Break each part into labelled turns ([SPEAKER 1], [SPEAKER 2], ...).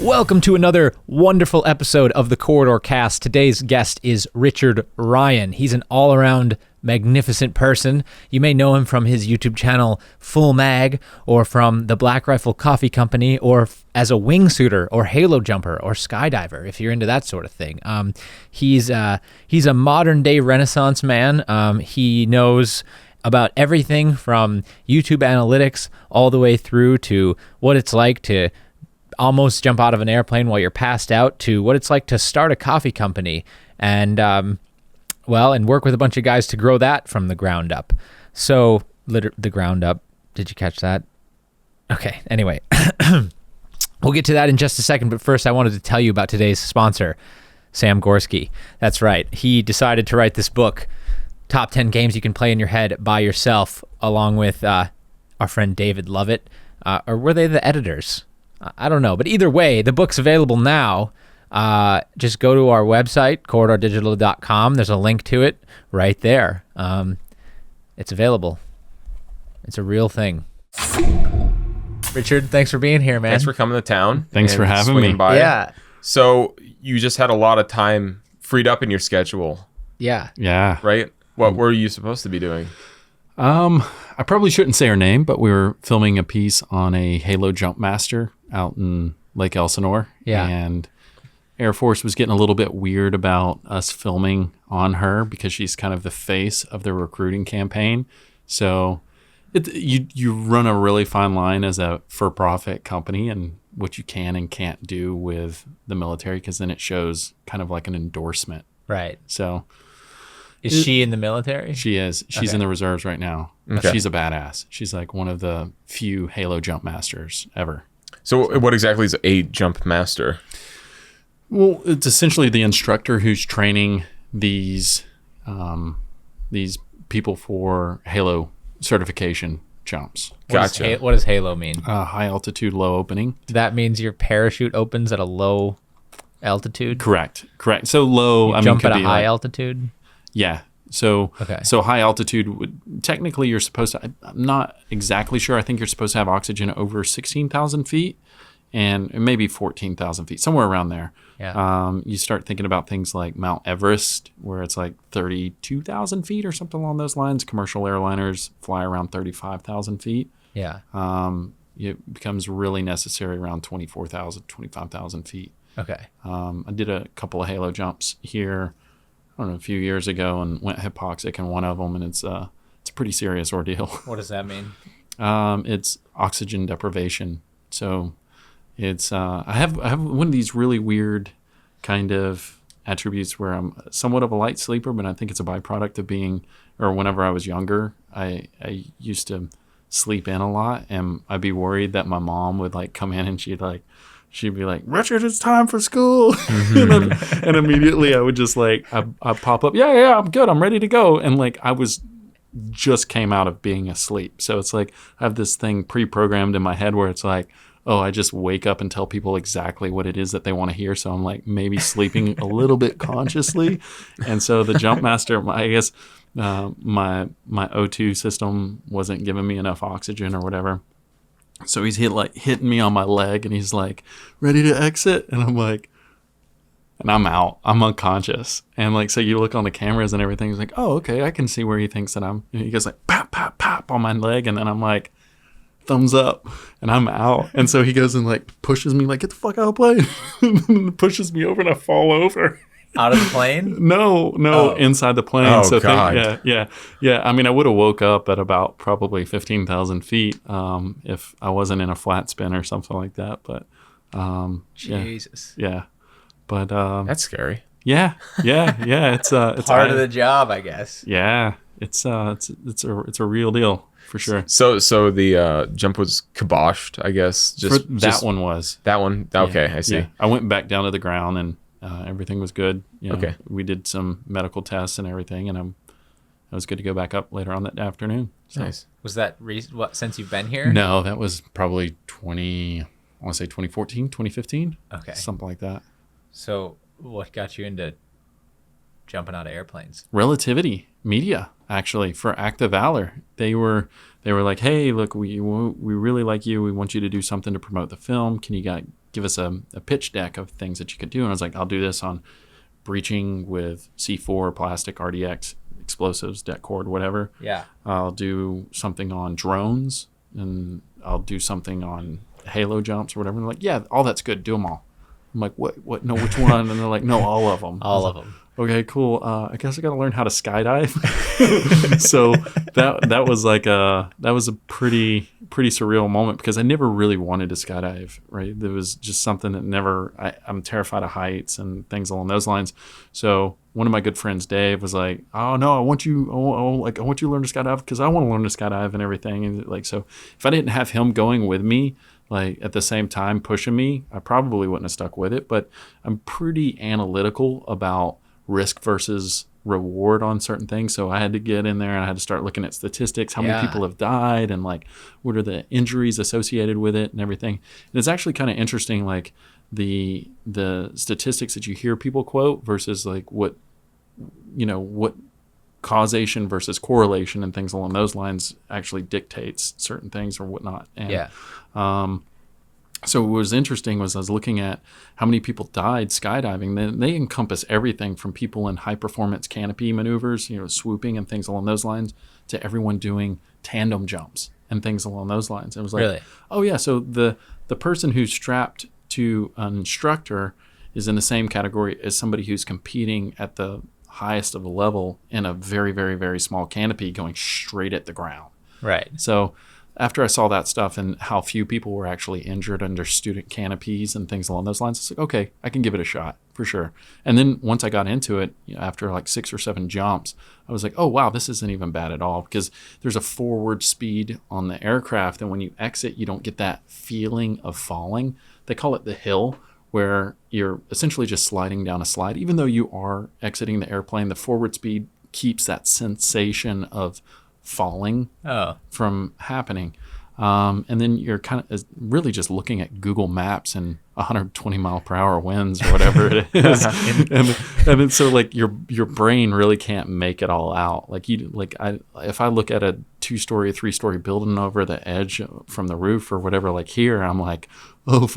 [SPEAKER 1] Welcome to another wonderful episode of the Corridor Cast. Today's guest is Richard Ryan. He's an all-around magnificent person. You may know him from his YouTube channel, Full Mag, or from the Black Rifle Coffee Company, or as a wingsuiter, or halo jumper, or skydiver, if you're into that sort of thing. He's a modern-day Renaissance man. He knows about everything from YouTube analytics all the way through to what it's like to almost jump out of an airplane while you're passed out, to what it's like to start a coffee company and work with a bunch of guys to grow that from the ground up. So the ground up. Did you catch that? Okay. Anyway, we'll get to that in just a second. But first, I wanted to tell you about today's sponsor, Sam Gorski. That's right. He decided to write this book, Top 10 Games You Can Play in Your Head by Yourself, along with our friend David Lovett. Or were they the editors? I don't know, but either way, the book's available now. Just go to our website, corridordigital.com. There's a link to it right there. It's available. It's a real thing. Richard, thanks for being here, man.
[SPEAKER 2] Thanks for coming to town.
[SPEAKER 3] Thanks for having me.
[SPEAKER 2] By.
[SPEAKER 1] Yeah.
[SPEAKER 2] So you just had a lot of time freed up in your schedule.
[SPEAKER 1] Yeah.
[SPEAKER 3] Yeah.
[SPEAKER 2] Right? What were you supposed to be doing?
[SPEAKER 3] I probably shouldn't say her name, but we were filming a piece on a Halo jump master out in Lake Elsinore.
[SPEAKER 1] Yeah.
[SPEAKER 3] And Air Force was getting a little bit weird about us filming on her because she's kind of the face of the recruiting campaign. So you run a really fine line as a for-profit company and what you can and can't do with the military, because then it shows kind of like an endorsement.
[SPEAKER 1] Right.
[SPEAKER 3] So
[SPEAKER 1] is she in the military?
[SPEAKER 3] she is. She's in the reserves right now.
[SPEAKER 2] Okay.
[SPEAKER 3] She's a badass. She's like one of the few Halo jump masters ever.
[SPEAKER 2] So what exactly is a jump master?
[SPEAKER 3] Well, it's essentially the instructor who's training these people for Halo certification jumps.
[SPEAKER 2] Gotcha.
[SPEAKER 1] What does Halo mean?
[SPEAKER 3] High altitude, low opening.
[SPEAKER 1] That means your parachute opens at a low altitude?
[SPEAKER 3] Correct. So low.
[SPEAKER 1] Jump
[SPEAKER 3] could
[SPEAKER 1] at a
[SPEAKER 3] be
[SPEAKER 1] high
[SPEAKER 3] like,
[SPEAKER 1] altitude?
[SPEAKER 3] Yeah. So
[SPEAKER 1] Okay.
[SPEAKER 3] So high altitude would technically you're supposed to. I'm not exactly sure. I think you're supposed to have oxygen over 16,000 feet, and maybe 14,000 feet, somewhere around there.
[SPEAKER 1] Yeah.
[SPEAKER 3] You start thinking about things like Mount Everest, where it's like 32,000 feet or something along those lines. Commercial airliners fly around 35,000 feet.
[SPEAKER 1] Yeah.
[SPEAKER 3] It becomes really necessary around 24,000, 25,000 feet.
[SPEAKER 1] Okay.
[SPEAKER 3] I did a couple of Halo jumps here, I don't know, a few years ago, and went hypoxic in one of them, and it's a pretty serious ordeal.
[SPEAKER 1] What does that mean?
[SPEAKER 3] It's oxygen deprivation. So it's I have one of these really weird kind of attributes where I'm somewhat of a light sleeper, but I think it's a byproduct of being, or whenever I was younger, I used to sleep in a lot, and I'd be worried that my mom would like come in and she'd be like, Richard, it's time for school. and immediately I would just like, I pop up, yeah, I'm good, I'm ready to go. And like I was just came out of being asleep. So it's like I have this thing pre-programmed in my head where it's like, oh, I just wake up and tell people exactly what it is that they want to hear. So I'm like maybe sleeping a little bit consciously. And so the jump master, I guess my O2 system wasn't giving me enough oxygen or whatever. So he's hitting me on my leg and he's like, ready to exit? And I'm like, and I'm out. I'm unconscious. And like, so you look on the cameras and everything. He's like, oh, okay, I can see where he thinks that I'm. And he goes like, pop, pop, pop on my leg. And then I'm like, thumbs up. And I'm out. And so he goes and like pushes me like, get the fuck out of the plane. And pushes me over and I fall over.
[SPEAKER 1] Out of the plane?
[SPEAKER 3] No, inside the plane.
[SPEAKER 2] Oh,
[SPEAKER 3] so
[SPEAKER 2] God.
[SPEAKER 3] Yeah. I mean, I would have woke up at about probably 15,000 feet if I wasn't in a flat spin or something like that. But
[SPEAKER 1] Jesus.
[SPEAKER 3] yeah. But
[SPEAKER 2] That's scary.
[SPEAKER 3] yeah. It's
[SPEAKER 1] Part of the job, I guess.
[SPEAKER 3] Yeah, it's a real deal for sure.
[SPEAKER 2] So the jump was kiboshed, I guess.
[SPEAKER 3] That one was.
[SPEAKER 2] That one. Okay, I see.
[SPEAKER 3] Yeah. I went back down to the ground and everything was good.
[SPEAKER 2] Okay.
[SPEAKER 3] We did some medical tests and everything, and I was good to go back up later on that afternoon. So.
[SPEAKER 2] Nice.
[SPEAKER 1] Was that since you've been here?
[SPEAKER 3] No, that was probably 2014, 2015.
[SPEAKER 1] Okay.
[SPEAKER 3] Something like that.
[SPEAKER 1] So what got you into jumping out of airplanes?
[SPEAKER 3] Relativity Media, actually, for Act of Valor. They were like, hey, look, we really like you. We want you to do something to promote the film. Can give us a pitch deck of things that you could do. And I was like, I'll do this on breaching with C4, plastic, RDX, explosives, det cord, whatever.
[SPEAKER 1] Yeah.
[SPEAKER 3] I'll do something on drones, and I'll do something on halo jumps or whatever. And they're like, yeah, all that's good. Do them all. I'm like, what? No, which one? And they're like, no, all of them.
[SPEAKER 1] All of them.
[SPEAKER 3] Okay, cool. I guess I got to learn how to skydive. So that was like a pretty surreal moment, because I never really wanted to skydive. Right, there was just something that I'm terrified of heights and things along those lines. So one of my good friends, Dave, was like, "Oh no, I want you to learn to skydive, because I want to learn to skydive and everything." And like, so if I didn't have him going with me, like at the same time pushing me, I probably wouldn't have stuck with it. But I'm pretty analytical about risk versus reward on certain things. So I had to get in there and I had to start looking at statistics, how many people have died, and like what are the injuries associated with it and everything. And it's actually kind of interesting, like the statistics that you hear people quote versus like what causation versus correlation and things along those lines actually dictates certain things or whatnot. And so what was interesting was I was looking at how many people died skydiving. They encompass everything from people in high-performance canopy maneuvers, swooping and things along those lines, to everyone doing tandem jumps and things along those lines. It was like,
[SPEAKER 1] really?
[SPEAKER 3] Oh, yeah, so the person who's strapped to an instructor is in the same category as somebody who's competing at the highest of a level in a very, very, very small canopy going straight at the ground.
[SPEAKER 1] Right.
[SPEAKER 3] So after I saw that stuff and how few people were actually injured under student canopies and things along those lines, it's like, okay, I can give it a shot for sure. And then once I got into it, after like 6 or 7 jumps, I was like, oh, wow, this isn't even bad at all, because there's a forward speed on the aircraft. And when you exit, you don't get that feeling of falling. They call it the hill, where you're essentially just sliding down a slide. Even though you are exiting the airplane, the forward speed keeps that sensation of falling from happening. And then you're kind of really just looking at Google Maps and 120 mile per hour winds or whatever it is. and then so like your brain really can't make it all out. If I look at a 2-story, 3-story building over the edge from the roof or whatever, like here, I'm like, oh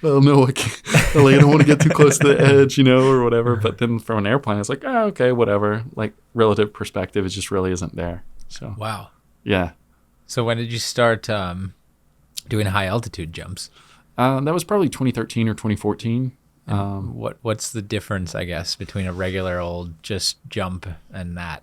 [SPEAKER 3] no, I can't. Like, I don't want to get too close to the edge, or whatever. But then from an airplane, it's like, oh, okay, whatever. Like relative perspective, it just really isn't there. So
[SPEAKER 1] wow.
[SPEAKER 3] Yeah.
[SPEAKER 1] So when did you start doing high altitude jumps?
[SPEAKER 3] That was probably 2013 or 2014.
[SPEAKER 1] What's the difference, I guess, between a regular old just jump and that?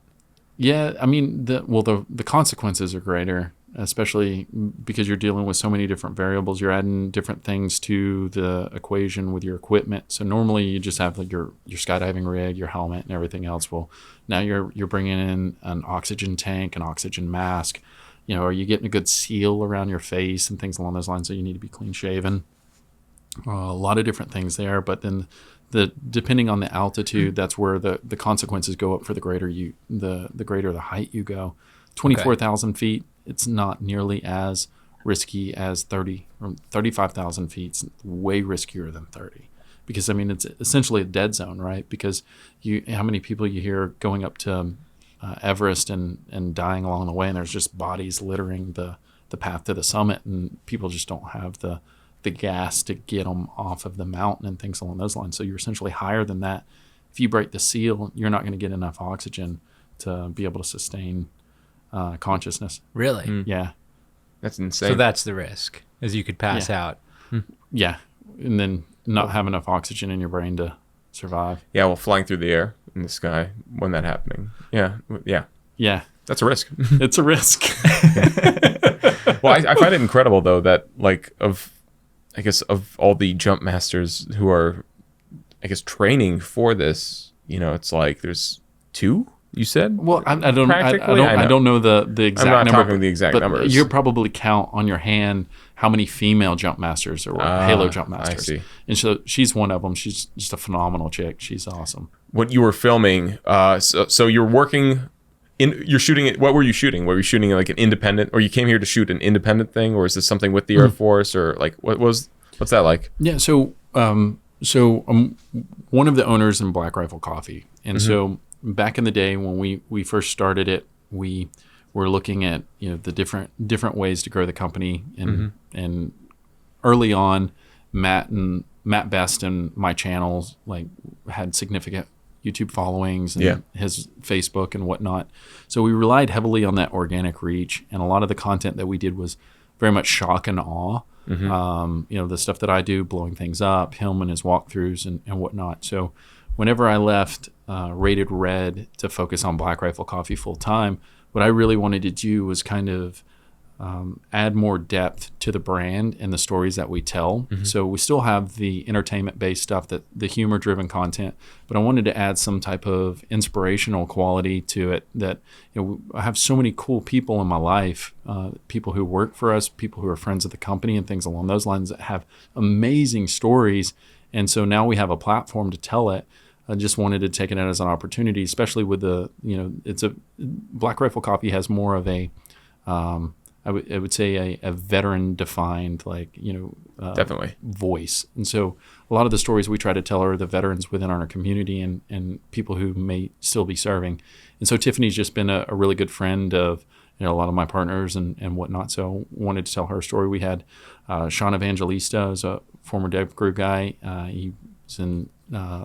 [SPEAKER 3] Yeah, I mean, the consequences are greater, especially because you're dealing with so many different variables. You're adding different things to the equation with your equipment. So normally you just have like your skydiving rig, your helmet, and everything else. Well, now you're bringing in an oxygen tank, an oxygen mask. Are you getting a good seal around your face and things along those lines? So you need to be clean shaven. A lot of different things there, but then depending on the altitude, that's where the consequences go up for the greater the height you go. 24,000 feet, it's not nearly as risky as 30 or 35,000 feet. It's way riskier than 30, because I mean it's essentially a dead zone, right? Because how many people you hear going up to Everest and dying along the way, and there's just bodies littering the path to the summit, and people just don't have the gas to get them off of the mountain and things along those lines. So you're essentially higher than that. If you break the seal, you're not going to get enough oxygen to be able to sustain consciousness.
[SPEAKER 1] Really?
[SPEAKER 2] Mm.
[SPEAKER 3] Yeah.
[SPEAKER 2] That's insane.
[SPEAKER 1] So that's the risk, is you could pass out.
[SPEAKER 3] Yeah. And then not have enough oxygen in your brain to survive.
[SPEAKER 2] Yeah, well, flying through the air in the sky when that happening. Yeah. That's a risk.
[SPEAKER 3] It's a risk.
[SPEAKER 2] Well, I find it incredible though that of all the jump masters who are, training for this, it's like there's 2. You said?
[SPEAKER 3] Well, I don't know the exact number.
[SPEAKER 2] I'm not talking the exact numbers.
[SPEAKER 3] You probably count on your hand how many female jump masters or halo jump masters.
[SPEAKER 2] I see.
[SPEAKER 3] And so she's one of them. She's just a phenomenal chick. She's awesome.
[SPEAKER 2] What you were filming, so you're working you're shooting it. What were you shooting? Were you shooting like an independent, or you came here to shoot an independent thing, or is this something with the Air Force, or like what's that like?
[SPEAKER 3] Yeah. So I'm one of the owners in Black Rifle Coffee, and so back in the day when we first started it, we were looking at the different ways to grow the company, and early on Matt Best and my channels like had significant YouTube followings and his Facebook and whatnot. So we relied heavily on that organic reach, and a lot of the content that we did was very much shock and awe. The stuff that I do, blowing things up, him and his walkthroughs and whatnot. So whenever I left Rated Red to focus on Black Rifle Coffee full time, what I really wanted to do was kind of add more depth to the brand and the stories that we tell. So we still have the entertainment-based stuff, the humor-driven content, but I wanted to add some type of inspirational quality to it. That I have so many cool people in my life, people who work for us, people who are friends of the company, and things along those lines that have amazing stories. And so now we have a platform to tell it. I just wanted to take it as an opportunity, especially with Black Rifle Coffee has more of a I would say a veteran defined
[SPEAKER 2] definitely
[SPEAKER 3] voice. And so a lot of the stories we try to tell are the veterans within our community and people who may still be serving. And so Tiffany's just been a really good friend of a lot of my partners and whatnot. So wanted to tell her story. We had Sean Evangelista, as a former Dev Crew guy. He was in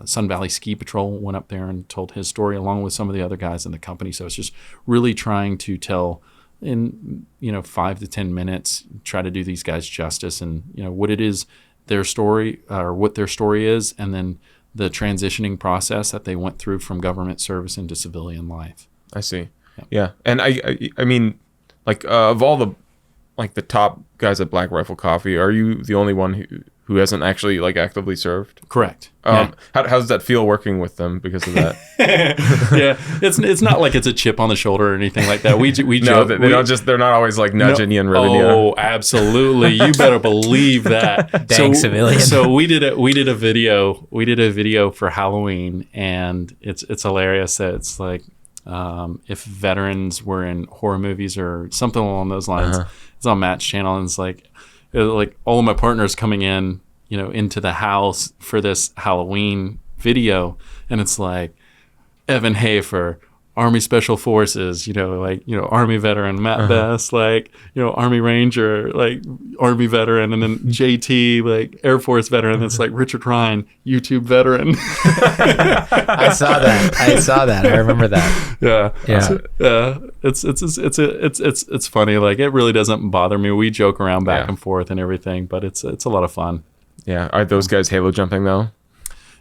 [SPEAKER 3] Sun Valley Ski Patrol, went up there and told his story along with some of the other guys in the company. So it's just really trying to tell in 5 to 10 minutes, try to do these guys justice and what it is, their story or what their story is, and then the transitioning process that they went through from government service into civilian life.
[SPEAKER 2] I see. Yeah. And I mean, of all the top guys at Black Rifle Coffee, are you the only one who hasn't actually actively served?
[SPEAKER 3] Correct.
[SPEAKER 2] How does that feel working with them because of that?
[SPEAKER 3] Yeah, it's not like it's a chip on the shoulder or anything like that. We
[SPEAKER 2] no,
[SPEAKER 3] joke.
[SPEAKER 2] They're not always nudging you and ribbing you.
[SPEAKER 3] Oh, absolutely. You better believe that.
[SPEAKER 1] Dang civilian.
[SPEAKER 3] So we did a video for Halloween, and it's hilarious that it's if veterans were in horror movies or something along those lines. It's on Matt's channel, and it's like all of my partners coming in, into the house for this Halloween video, and it's like Evan Hafer, Army Special Forces, Army veteran, Matt Best, Army Ranger, Army veteran, and then JT, Air Force veteran. It's Richard Ryan, YouTube veteran.
[SPEAKER 1] I saw that. I remember that.
[SPEAKER 3] Yeah. It's funny. It really doesn't bother me. We joke around back and forth and everything, but it's a lot of fun.
[SPEAKER 2] Yeah. Are those guys halo jumping though?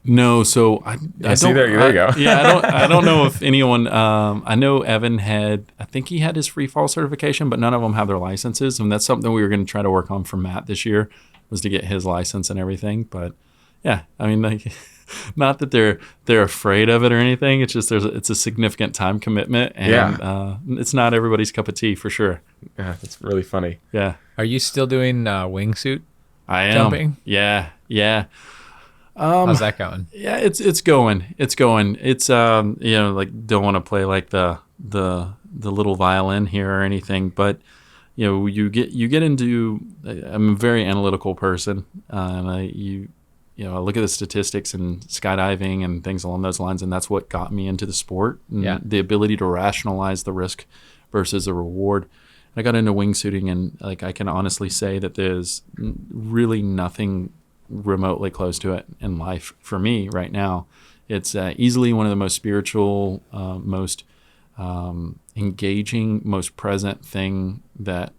[SPEAKER 3] No, so I
[SPEAKER 2] see, there you go.
[SPEAKER 3] Yeah, I don't know if anyone. I know Evan I think he had his free fall certification, but none of them have their licenses, and that's something we were going to try to work on for Matt this year, was to get his license and everything. But yeah, I mean, not that they're afraid of it or anything. It's just it's a significant time commitment, and it's not everybody's cup of tea for sure.
[SPEAKER 2] Yeah, that's really funny.
[SPEAKER 3] Yeah.
[SPEAKER 1] Are you still doing wingsuit?
[SPEAKER 3] I am.
[SPEAKER 1] Jumping?
[SPEAKER 3] Yeah.
[SPEAKER 1] How's that going?
[SPEAKER 3] Yeah, it's going. It's don't want to play the little violin here or anything, but you get into. I'm a very analytical person, and I look at the statistics and skydiving and things along those lines, and that's what got me into the sport. And the ability to rationalize the risk versus the reward. I got into wingsuiting, and I can honestly say that there's really nothing remotely close to it in life for me right now. It's easily one of the most spiritual, most engaging, most present thing that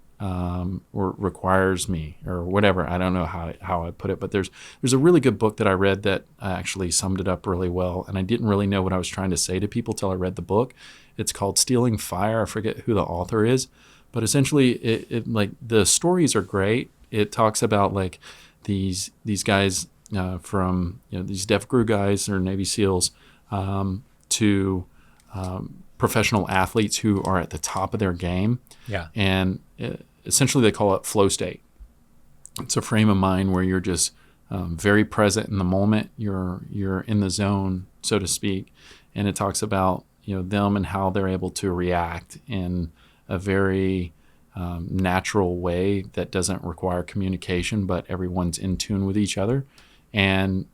[SPEAKER 3] requires me, or whatever. I don't know how I put it, but there's a really good book that I read that actually summed it up really well, and I didn't really know what I was trying to say to people till I read the book. It's called Stealing Fire. I forget who the author is, but essentially it the stories are great. It talks about these guys from these Def Crew guys or Navy SEALs to professional athletes who are at the top of their game. Yeah. And essentially they call it flow state. It's a frame of mind where you're just very present in the moment. You're in the zone, so to speak. And it talks about them and how they're able to react in a very natural way that doesn't require communication, but everyone's in tune with each other, and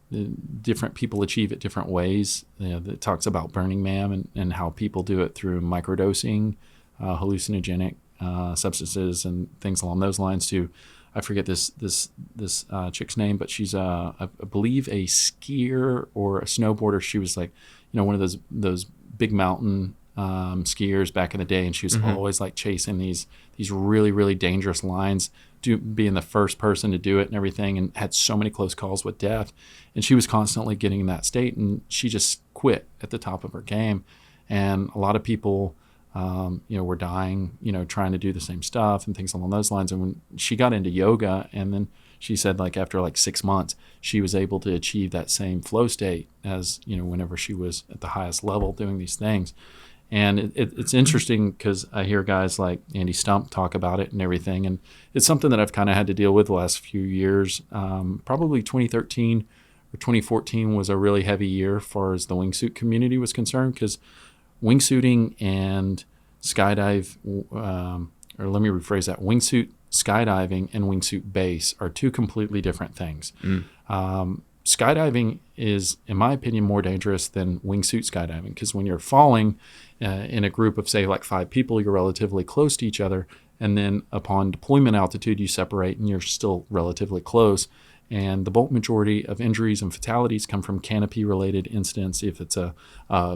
[SPEAKER 3] different people achieve it different ways. It talks about Burning Man and how people do it through microdosing, hallucinogenic substances and things along those lines, to I forget this chick's name, but she's I believe a skier or a snowboarder. She was like, one of those big mountain skiers back in the day, and she was always like chasing these really, really dangerous lines, being the first person to do it and everything, and had so many close calls with death. And she was constantly getting in that state, and she just quit at the top of her game. And a lot of people, were dying, trying to do the same stuff and things along those lines. And when she got into yoga, and then she said like after like 6 months, she was able to achieve that same flow state as, whenever she was at the highest level doing these things. And it's interesting because I hear guys like Andy Stump talk about it and everything. And it's something that I've kind of had to deal with the last few years. Probably 2013 or 2014 was a really heavy year as far as the wingsuit community was concerned, because wingsuiting and skydive, or let me rephrase that, wingsuit skydiving and wingsuit base are two completely different things. Skydiving is, in my opinion, more dangerous than wingsuit skydiving, because when you're falling in a group of, say, like 5 people, you're relatively close to each other. And then upon deployment altitude, you separate and you're still relatively close. And the bulk majority of injuries and fatalities come from canopy-related incidents. If it's a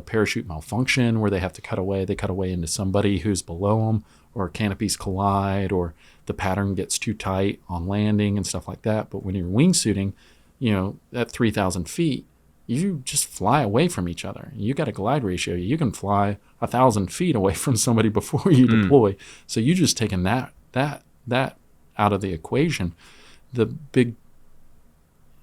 [SPEAKER 3] parachute malfunction where they have to cut away, they cut away into somebody who's below them, or canopies collide, or the pattern gets too tight on landing and stuff like that. But when you're wingsuiting, at 3,000 feet, you just fly away from each other. You got a glide ratio. You can fly 1,000 feet away from somebody before you deploy. So you just taking that out of the equation. The big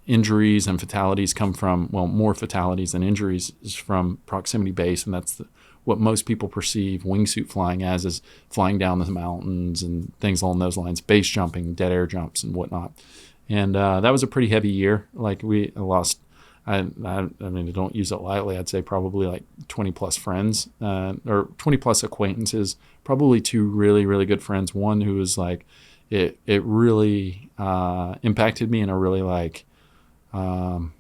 [SPEAKER 3] injuries and fatalities come from, more fatalities than injuries is from proximity base, and that's what most people perceive wingsuit flying as, is flying down the mountains and things along those lines, base jumping, dead air jumps and whatnot. And that was a pretty heavy year. Like we lost, I mean, don't use it lightly. I'd say probably like 20 plus friends, or 20 plus acquaintances, probably 2 really, really good friends. One who was like, it really impacted me in a really like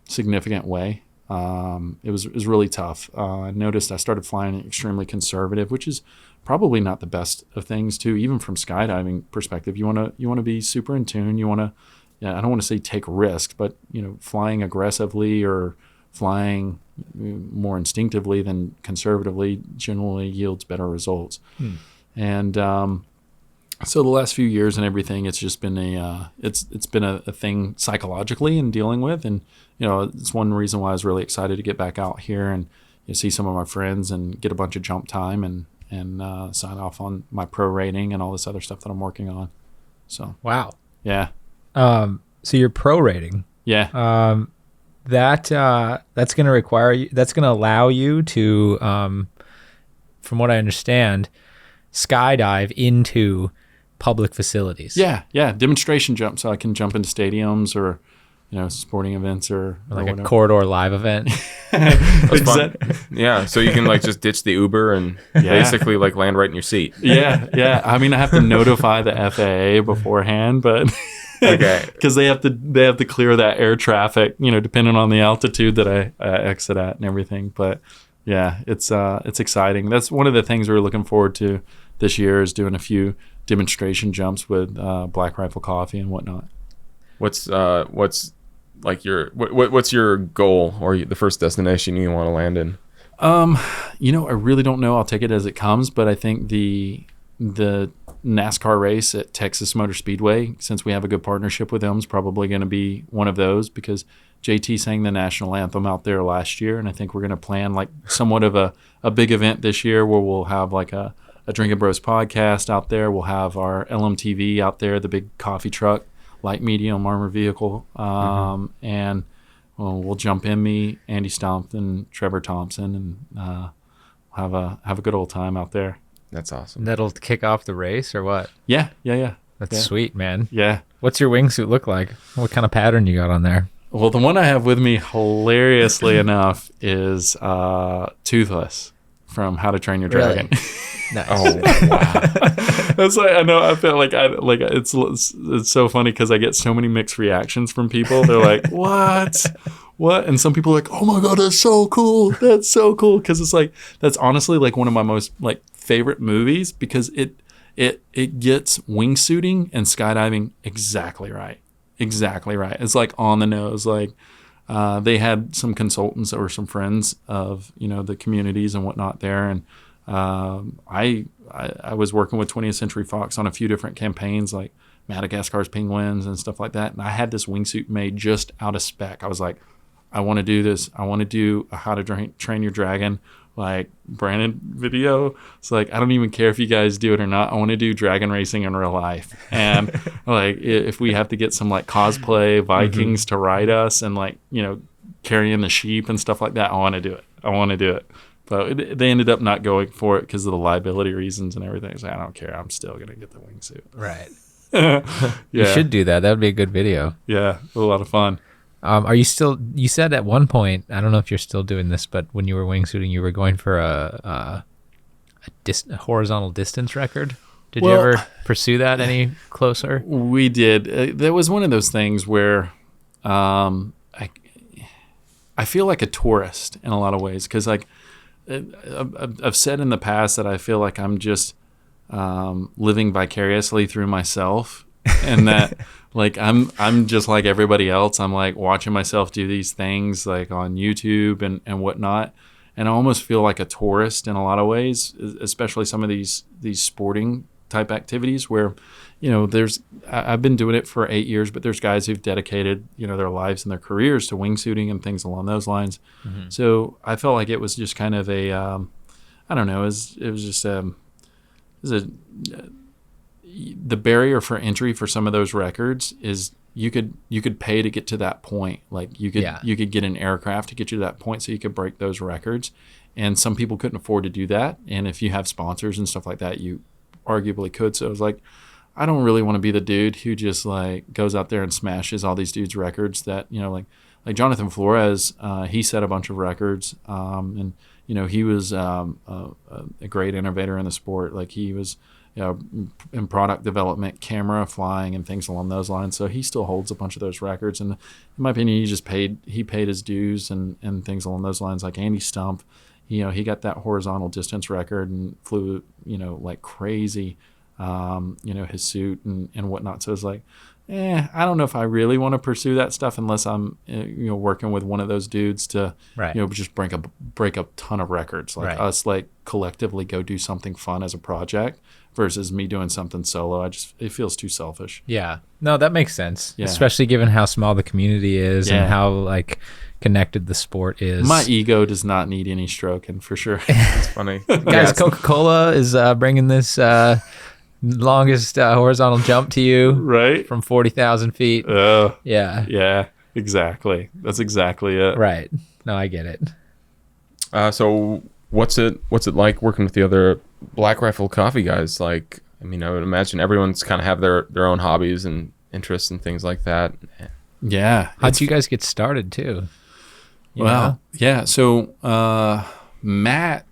[SPEAKER 3] significant way. It was really tough. I noticed I started flying extremely conservative, which is probably not the best of things too, even from skydiving perspective. You want to be super in tune. You want to, I don't want to say take risks, but flying aggressively or flying more instinctively than conservatively generally yields better results. And so the last few years and everything, it's just been it's been a thing psychologically in dealing with. And it's one reason why I was really excited to get back out here and see some of my friends and get a bunch of jump time and sign off on my pro rating and all this other stuff that I'm working on. So
[SPEAKER 1] wow.
[SPEAKER 3] Yeah.
[SPEAKER 1] So your pro rating.
[SPEAKER 3] Yeah.
[SPEAKER 1] That's going to require you, that's going to allow you to, from what I understand, skydive into public facilities.
[SPEAKER 3] Yeah. Demonstration jump, so I can jump into stadiums or, sporting events or
[SPEAKER 1] like
[SPEAKER 3] whatever.
[SPEAKER 1] A corridor live event.
[SPEAKER 2] That's fun. Yeah, so you can like just ditch the Uber and basically like land right in your seat.
[SPEAKER 3] Yeah. I mean, I have to notify the FAA beforehand, but
[SPEAKER 2] okay,
[SPEAKER 3] because they have to clear that air traffic, depending on the altitude that I exit at and everything. But yeah, it's exciting. That's one of the things we're looking forward to this year, is doing a few demonstration jumps with Black Rifle Coffee and whatnot.
[SPEAKER 2] What's like what's your goal or the first destination you want to land in?
[SPEAKER 3] I really don't know. I'll take it as it comes, but I think the NASCAR race at Texas Motor Speedway, since we have a good partnership with them, is probably going to be one of those, because JT sang the national anthem out there last year, and I think we're going to plan like somewhat of a big event this year where we'll have like a Drinkin' Bros podcast out there. We'll have our LMTV out there, the big coffee truck, light medium armor vehicle, and we'll jump in, me, Andy Stump, and Trevor Thompson, and have a good old time out there.
[SPEAKER 2] That's awesome.
[SPEAKER 1] That'll kick off the race or what?
[SPEAKER 3] Yeah.
[SPEAKER 1] That's sweet, man.
[SPEAKER 3] Yeah.
[SPEAKER 1] What's your wingsuit look like? What kind of pattern you got on there?
[SPEAKER 3] Well, the one I have with me, hilariously enough, is Toothless from How to Train Your Dragon.
[SPEAKER 1] Really? Nice.
[SPEAKER 2] Oh wow.
[SPEAKER 3] That's like, I know, I feel like it's so funny because I get so many mixed reactions from people. They're like, what? And some people are like, oh my God, that's so cool. That's so cool. Because it's like, that's honestly like one of my most like favorite movies, because it gets wingsuiting and skydiving exactly right. Exactly right. It's like on the nose. Like they had some consultants or some friends of the communities and whatnot there, and I was working with 20th Century Fox on a few different campaigns like Madagascar's penguins and stuff like that, and I had this wingsuit made just out of spec. I was like, I want to do this. I want to do a How to Train Your Dragon like branded video. It's like, I don't even care if you guys do it or not. I want to do dragon racing in real life. And like, if we have to get some like cosplay Vikings to ride us and like, carrying the sheep and stuff like that, I want to do it. But they ended up not going for it because of the liability reasons and everything. So I don't care. I'm still going to get the wingsuit.
[SPEAKER 1] Right.
[SPEAKER 3] Yeah.
[SPEAKER 1] You should do that. That would be a good video.
[SPEAKER 3] Yeah. A lot of fun.
[SPEAKER 1] Are you still, you said at one point, I don't know if you're still doing this, but when you were wingsuiting, you were going for a horizontal distance record. Did you ever pursue that any closer?
[SPEAKER 3] We did. There was one of those things where I feel like a tourist in a lot of ways, because like I've said in the past that I feel like I'm just living vicariously through myself, and that like I'm just like everybody else. I'm like watching myself do these things like on YouTube and whatnot, and I almost feel like a tourist in a lot of ways, especially some of these sporting type activities where I've been doing it for 8 years, but there's guys who've dedicated their lives and their careers to wingsuiting and things along those lines. Mm-hmm. So I felt like it was just kind of a I don't know, it was just the barrier for entry for some of those records is you could pay to get to that point. Like you could get an aircraft to get you to that point so you could break those records, and some people couldn't afford to do that. And if you have sponsors and stuff like that, you arguably could. So it was like, I don't really want to be the dude who just like goes out there and smashes all these dudes' records that like Jonathan Flores. He set a bunch of records, and he was a great innovator in the sport. Like he was in product development, camera flying, and things along those lines. So he still holds a bunch of those records. And in my opinion, he paid his dues and things along those lines. Like Andy Stump, he got that horizontal distance record and flew, like crazy, his suit and whatnot. So it's like, I don't know if I really want to pursue that stuff unless I'm, working with one of those dudes to, just break a ton of records. Like us, like collectively go do something fun as a project versus me doing something solo. It feels too selfish.
[SPEAKER 1] Yeah. No, that makes sense.
[SPEAKER 3] Yeah.
[SPEAKER 1] Especially given how small the community is and how like connected the sport is.
[SPEAKER 3] My ego does not need any stroking for sure.
[SPEAKER 2] It's funny.
[SPEAKER 1] Guys, Coca-Cola is bringing this longest horizontal jump to you,
[SPEAKER 3] right?
[SPEAKER 1] From 40,000 feet.
[SPEAKER 3] Yeah, exactly. That's exactly it.
[SPEAKER 1] Right. No, I get it.
[SPEAKER 2] So what's it like working with the other Black Rifle Coffee guys? Like, I mean, I would imagine everyone's kind of have their own hobbies and interests and things like that.
[SPEAKER 3] Yeah.
[SPEAKER 1] How'd you guys get started too?
[SPEAKER 3] Yeah. So Matt,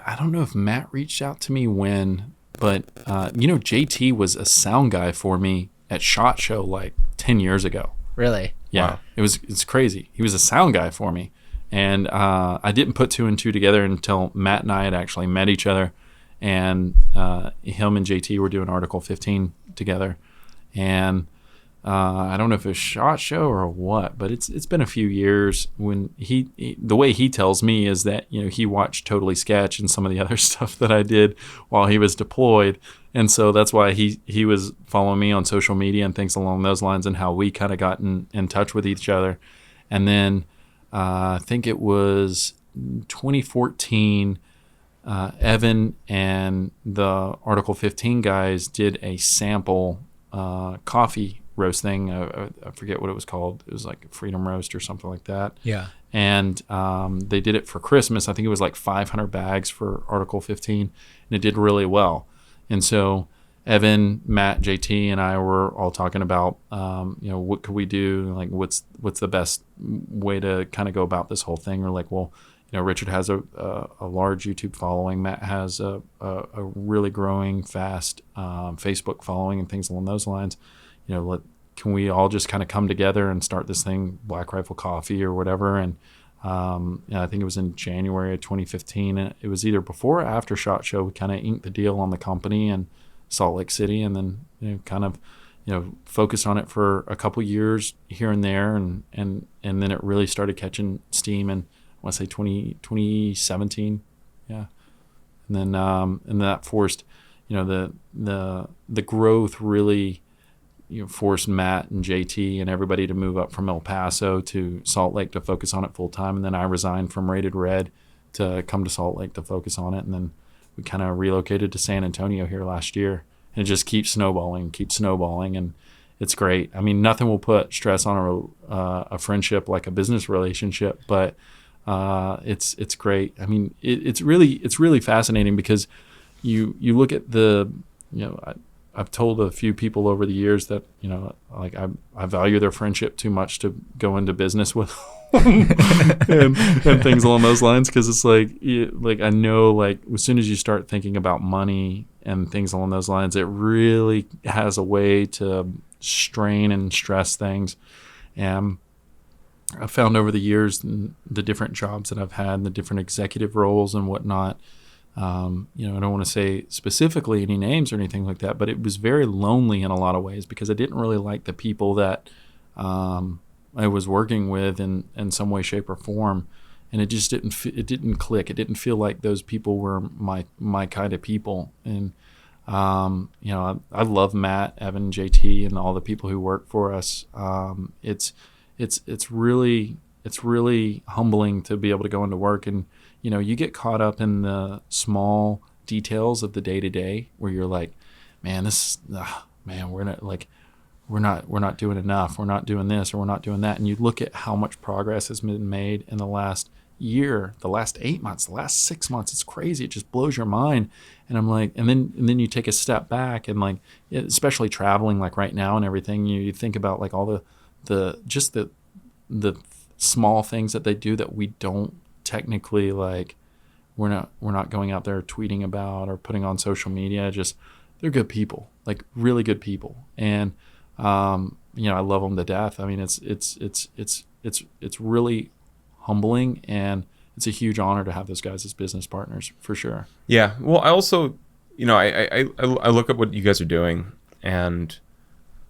[SPEAKER 3] I don't know if Matt reached out to me when, but JT was a sound guy for me at SHOT Show like 10 years ago.
[SPEAKER 1] Really?
[SPEAKER 3] Yeah.
[SPEAKER 2] Wow.
[SPEAKER 3] It's crazy. He was a sound guy for me. And I didn't put two and two together until Matt and I had actually met each other. And him and JT were doing Article 15 together. And I don't know if it's SHOT Show or what, but it's been a few years. When the way he tells me is that he watched Totally Sketch and some of the other stuff that I did while he was deployed, and so that's why he was following me on social media and things along those lines, and how we kind of got in touch with each other. And then I think it was 2014. Evan and the Article 15 guys did a sample coffee roast thing. I forget what it was called. It was like Freedom Roast or something like that.
[SPEAKER 1] Yeah.
[SPEAKER 3] And they did it for Christmas. I think it was like 500 bags for Article 15, and it did really well. And so Evan, Matt, JT, and I were all talking about, what could we do? Like, what's the best way to kind of go about this whole thing? We're like, well, Richard has a large YouTube following. Matt has a really growing fast Facebook following and things along those lines. Can we all just kind of come together and start this thing, Black Rifle Coffee or whatever? And I think it was in January of 2015. And it was either before or after SHOT Show. We kind of inked the deal on the company, and Salt Lake City, and then kind of focused on it for a couple years here and there, and then it really started catching steam in, I want to say 2017, yeah, and then that forced the growth really forced Matt and JT and everybody to move up from El Paso to Salt Lake to focus on it full time, and then I resigned from Rated Red to come to Salt Lake to focus on it, and then we kind of relocated to San Antonio here last year, and it just keeps snowballing, and it's great. I mean, nothing will put stress on a friendship like a business relationship, but it's great. I mean, it's really fascinating because you look at I've told a few people over the years that like I value their friendship too much to go into business with and things along those lines, because it's like I know, like, as soon as you start thinking about money and things along those lines, it really has a way to strain and stress things. And I've found over the years, the different jobs that I've had, the different executive roles and whatnot, I don't want to say specifically any names or anything like that, but it was very lonely in a lot of ways because I didn't really like the people that I was working with in some way, shape, or form, and it just didn't click. It didn't feel like those people were my kind of people. And I love Matt, Evan, JT, and all the people who work for us. It's really humbling to be able to go into work, and you get caught up in the small details of the day to day where you're like, man, we're not doing enough. We're not doing this, or we're not doing that. And you look at how much progress has been made in the last year, the last 8 months, the last 6 months. It's crazy. It just blows your mind. And I'm like, and then you take a step back, and like, especially traveling like right now and everything, you think about like all the small things that they do that we don't technically, like, we're not going out there tweeting about or putting on social media. Just, they're good people, like really good people. And I love them to death. I mean, it's really humbling, and it's a huge honor to have those guys as business partners, for sure.
[SPEAKER 2] Yeah. Well, I also, I look at what you guys are doing, and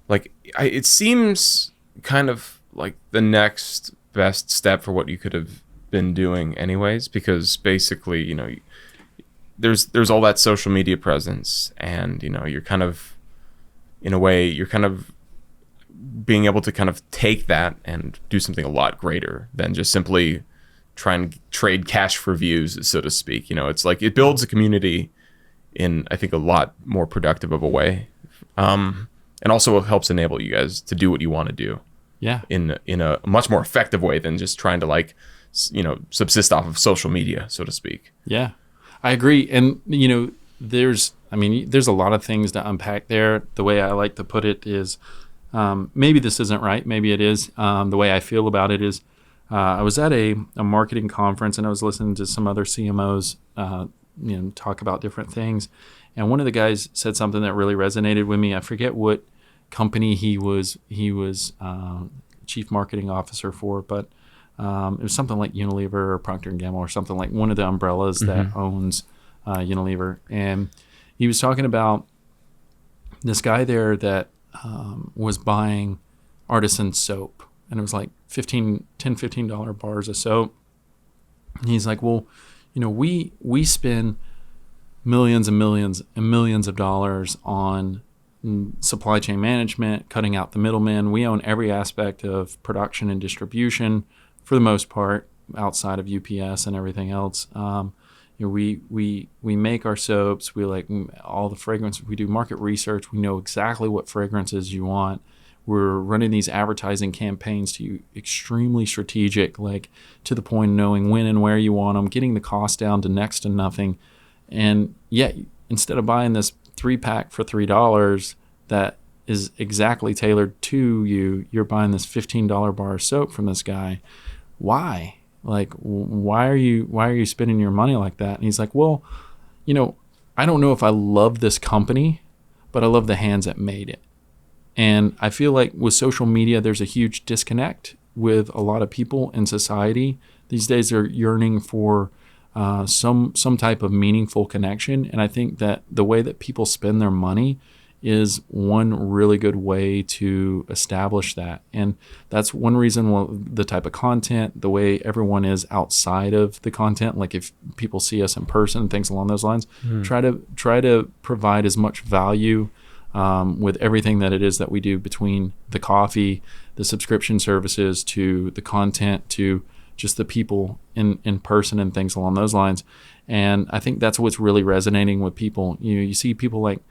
[SPEAKER 2] like, it seems kind of like the next best step for what you could have been doing anyways, because basically, there's all that social media presence, and, you're kind of, in a way, you're kind of being able to kind of take that and do something a lot greater than just simply try and trade cash for views, so to speak. It's like, it builds a community in, I think, a lot more productive of a way. And also helps enable you guys to do what you want to do.
[SPEAKER 3] Yeah.
[SPEAKER 2] In a much more effective way than just trying to, like, subsist off of social media, so to speak.
[SPEAKER 3] Yeah, I agree. And, there's a lot of things to unpack there. The way I like to put it is, maybe this isn't right, maybe it is. The way I feel about it is, I was at a marketing conference, and I was listening to some other CMOs, talk about different things. And one of the guys said something that really resonated with me. I forget what company he was chief marketing officer for, but it was something like Unilever or Procter & Gamble or something, like one of the umbrellas that owns Unilever. And he was talking about this guy there that was buying artisan soap, and it was like $15 bars of soap. And he's like, well, we spend millions and millions and millions of dollars on supply chain management, cutting out the middlemen. We own every aspect of production and distribution for the most part, outside of UPS and everything else. We make our soaps. We like all the fragrance. We do market research. We know exactly what fragrances you want. We're running these advertising campaigns to you, extremely strategic, like to the point of knowing when and where you want them, getting the cost down to next to nothing. And yet, instead of buying this 3-pack for $3 that is exactly tailored to you, you're buying this $15 bar of soap from this guy. Why? Like, why are you spending your money like that? And he's like, well, I don't know if I love this company, but I love the hands that made it. And I feel like with social media, there's a huge disconnect with a lot of people in society. These days, they're yearning for some type of meaningful connection. And I think that the way that people spend their money is one really good way to establish that. And that's one reason why the type of content, the way everyone is outside of the content, like if people see us in person, things along those lines, try to provide as much value with everything that it is that we do, between the coffee, the subscription services, to the content, to just the people in person and things along those lines. And I think that's what's really resonating with people. You see people like,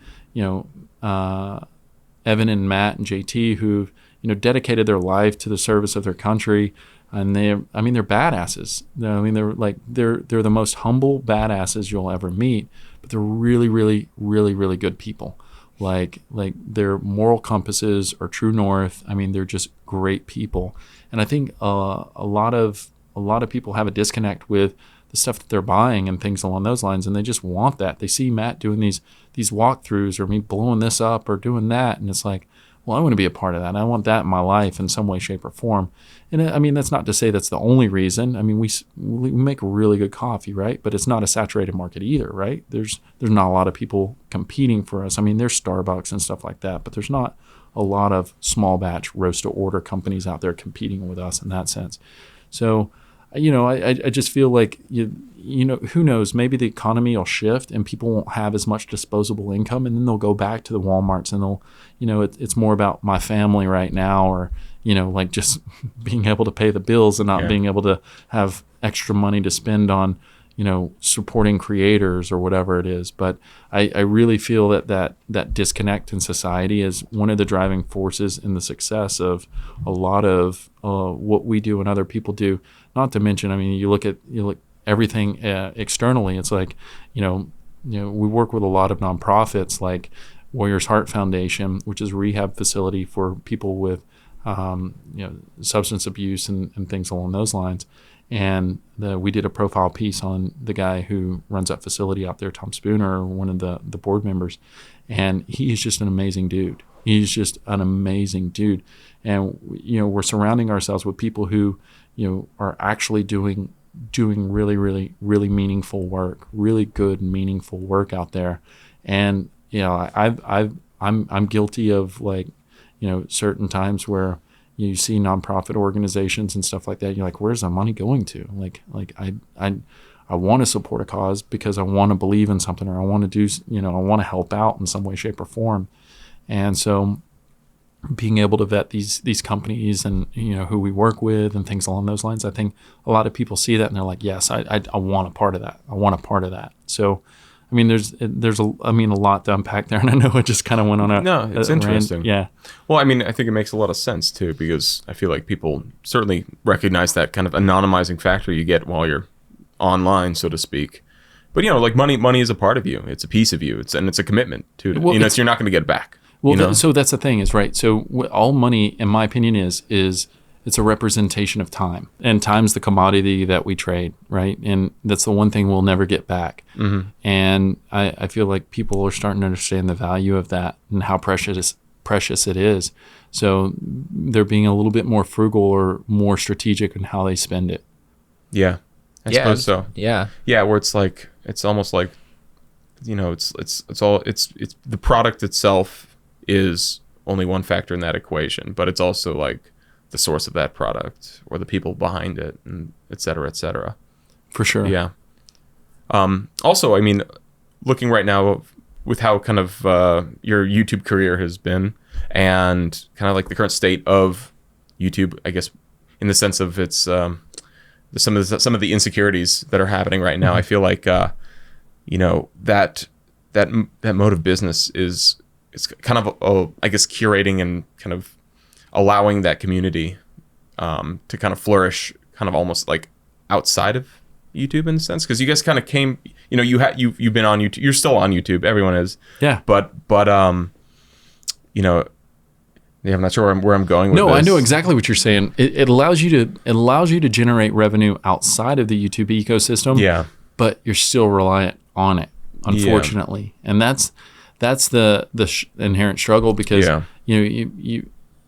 [SPEAKER 3] Evan and Matt and JT, who dedicated their life to the service of their country, and they're badasses. They're the most humble badasses you'll ever meet, but they're really, really, really, really good people. Like their moral compasses are true north. They're just great people. And I think a lot of people have a disconnect with the stuff that they're buying and things along those lines, and they just want that. They see Matt doing these walkthroughs, or me blowing this up or doing that, and it's like, well, I want to be a part of that. I want that in my life in some way, shape, or form. And that's not to say that's the only reason. We make really good coffee, right? But it's not a saturated market either, right? There's not a lot of people competing for us. There's Starbucks and stuff like that, but there's not a lot of small batch roast to order companies out there competing with us in that sense. So, I just feel like, who knows, maybe the economy will shift and people won't have as much disposable income, and then they'll go back to the Walmarts and they'll, it's more about my family right now, or, like just being able to pay the bills and not being able to have extra money to spend on, supporting creators or whatever it is. But I really feel that disconnect in society is one of the driving forces in the success of a lot of what we do and other people do. Not to mention, you look everything externally. It's like, we work with a lot of nonprofits like Warriors Heart Foundation, which is a rehab facility for people with substance abuse and things along those lines. And we did a profile piece on the guy who runs that facility out there, Tom Spooner, one of the board members. And he is just an amazing dude. He's just an amazing dude. And, we're surrounding ourselves with people who, are actually doing really, really, really meaningful work, really good, meaningful work out there. And, I'm guilty of certain times where you see nonprofit organizations and stuff like that. You're like, where's the money going to? I want to support a cause because I want to believe in something, or I want to do, I want to help out in some way, shape, or form. And so being able to vet these companies and, who we work with and things along those lines, I think a lot of people see that and they're like, yes, I want a part of that. I want a part of that. So, there's a lot to unpack there, and I know I just kind of went on
[SPEAKER 2] it's interesting.
[SPEAKER 3] Yeah.
[SPEAKER 2] Well, I think it makes a lot of sense too, because I feel like people certainly recognize that kind of anonymizing factor you get while you're online, so to speak. But money is a part of you. It's a piece of you. It's a commitment to it. Well, you're not going to get it back.
[SPEAKER 3] Well, so that's the thing is, right. So all money, in my opinion, is it's a representation of time, and time's the commodity that we trade, right? And that's the one thing we'll never get back. Mm-hmm. And I feel like people are starting to understand the value of that and how precious it is. So they're being a little bit more frugal or more strategic in how they spend it.
[SPEAKER 2] Yeah, I suppose so.
[SPEAKER 1] Yeah,
[SPEAKER 2] where it's like, it's almost like, it's the product itself is only one factor in that equation, but it's also like the source of that product or the people behind it, and et cetera, et cetera.
[SPEAKER 3] For sure.
[SPEAKER 2] Yeah. Also, looking right now with how kind of your YouTube career has been, and kind of like the current state of YouTube, I guess, in the sense of its some of the insecurities that are happening right now. Mm-hmm. I feel like that mode of business is, it's kind of I guess curating and kind of allowing that community to kind of flourish, kind of almost like outside of YouTube in a sense, because you guys kind of came, you've been on YouTube, you're still on YouTube, everyone is,
[SPEAKER 3] yeah,
[SPEAKER 2] but I'm not sure where I'm going with this.
[SPEAKER 3] No, I know exactly what you're saying. It allows you to generate revenue outside of the YouTube ecosystem,
[SPEAKER 2] yeah,
[SPEAKER 3] but you're still reliant on it, unfortunately, and that's the inherent struggle, because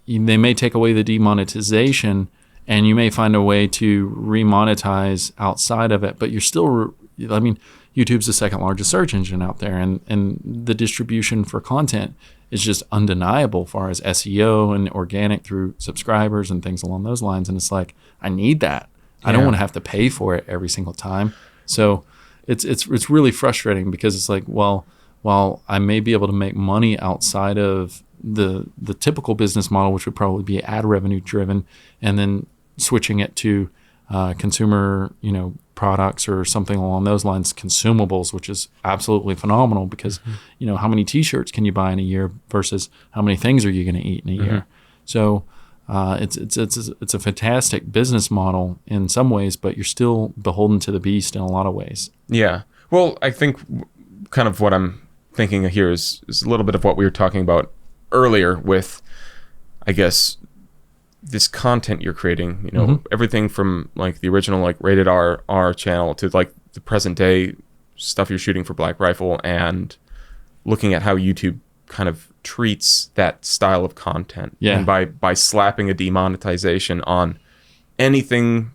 [SPEAKER 3] they may take away the demonetization, and you may find a way to remonetize outside of it, but you're still I mean, YouTube's the second largest search engine out there, and the distribution for content is just undeniable as far as SEO and organic through subscribers and things along those lines. And it's like, I need that. I don't want to have to pay for it every single time. So it's really frustrating because it's like, well, while I may be able to make money outside of the typical business model, which would probably be ad revenue driven, and then switching it to consumer, products or something along those lines, consumables, which is absolutely phenomenal because, how many t-shirts can you buy in a year versus how many things are you going to eat in a year? So it's a fantastic business model in some ways, but you're still beholden to the beast in a lot of ways.
[SPEAKER 2] Yeah. Well, I think kind of what I'm thinking here is a little bit of what we were talking about earlier with, I guess, this content you're creating, everything from like the original like rated R channel to like the present day stuff you're shooting for Black Rifle, and looking at how YouTube kind of treats that style of content.
[SPEAKER 3] Yeah.
[SPEAKER 2] And by slapping a demonetization on anything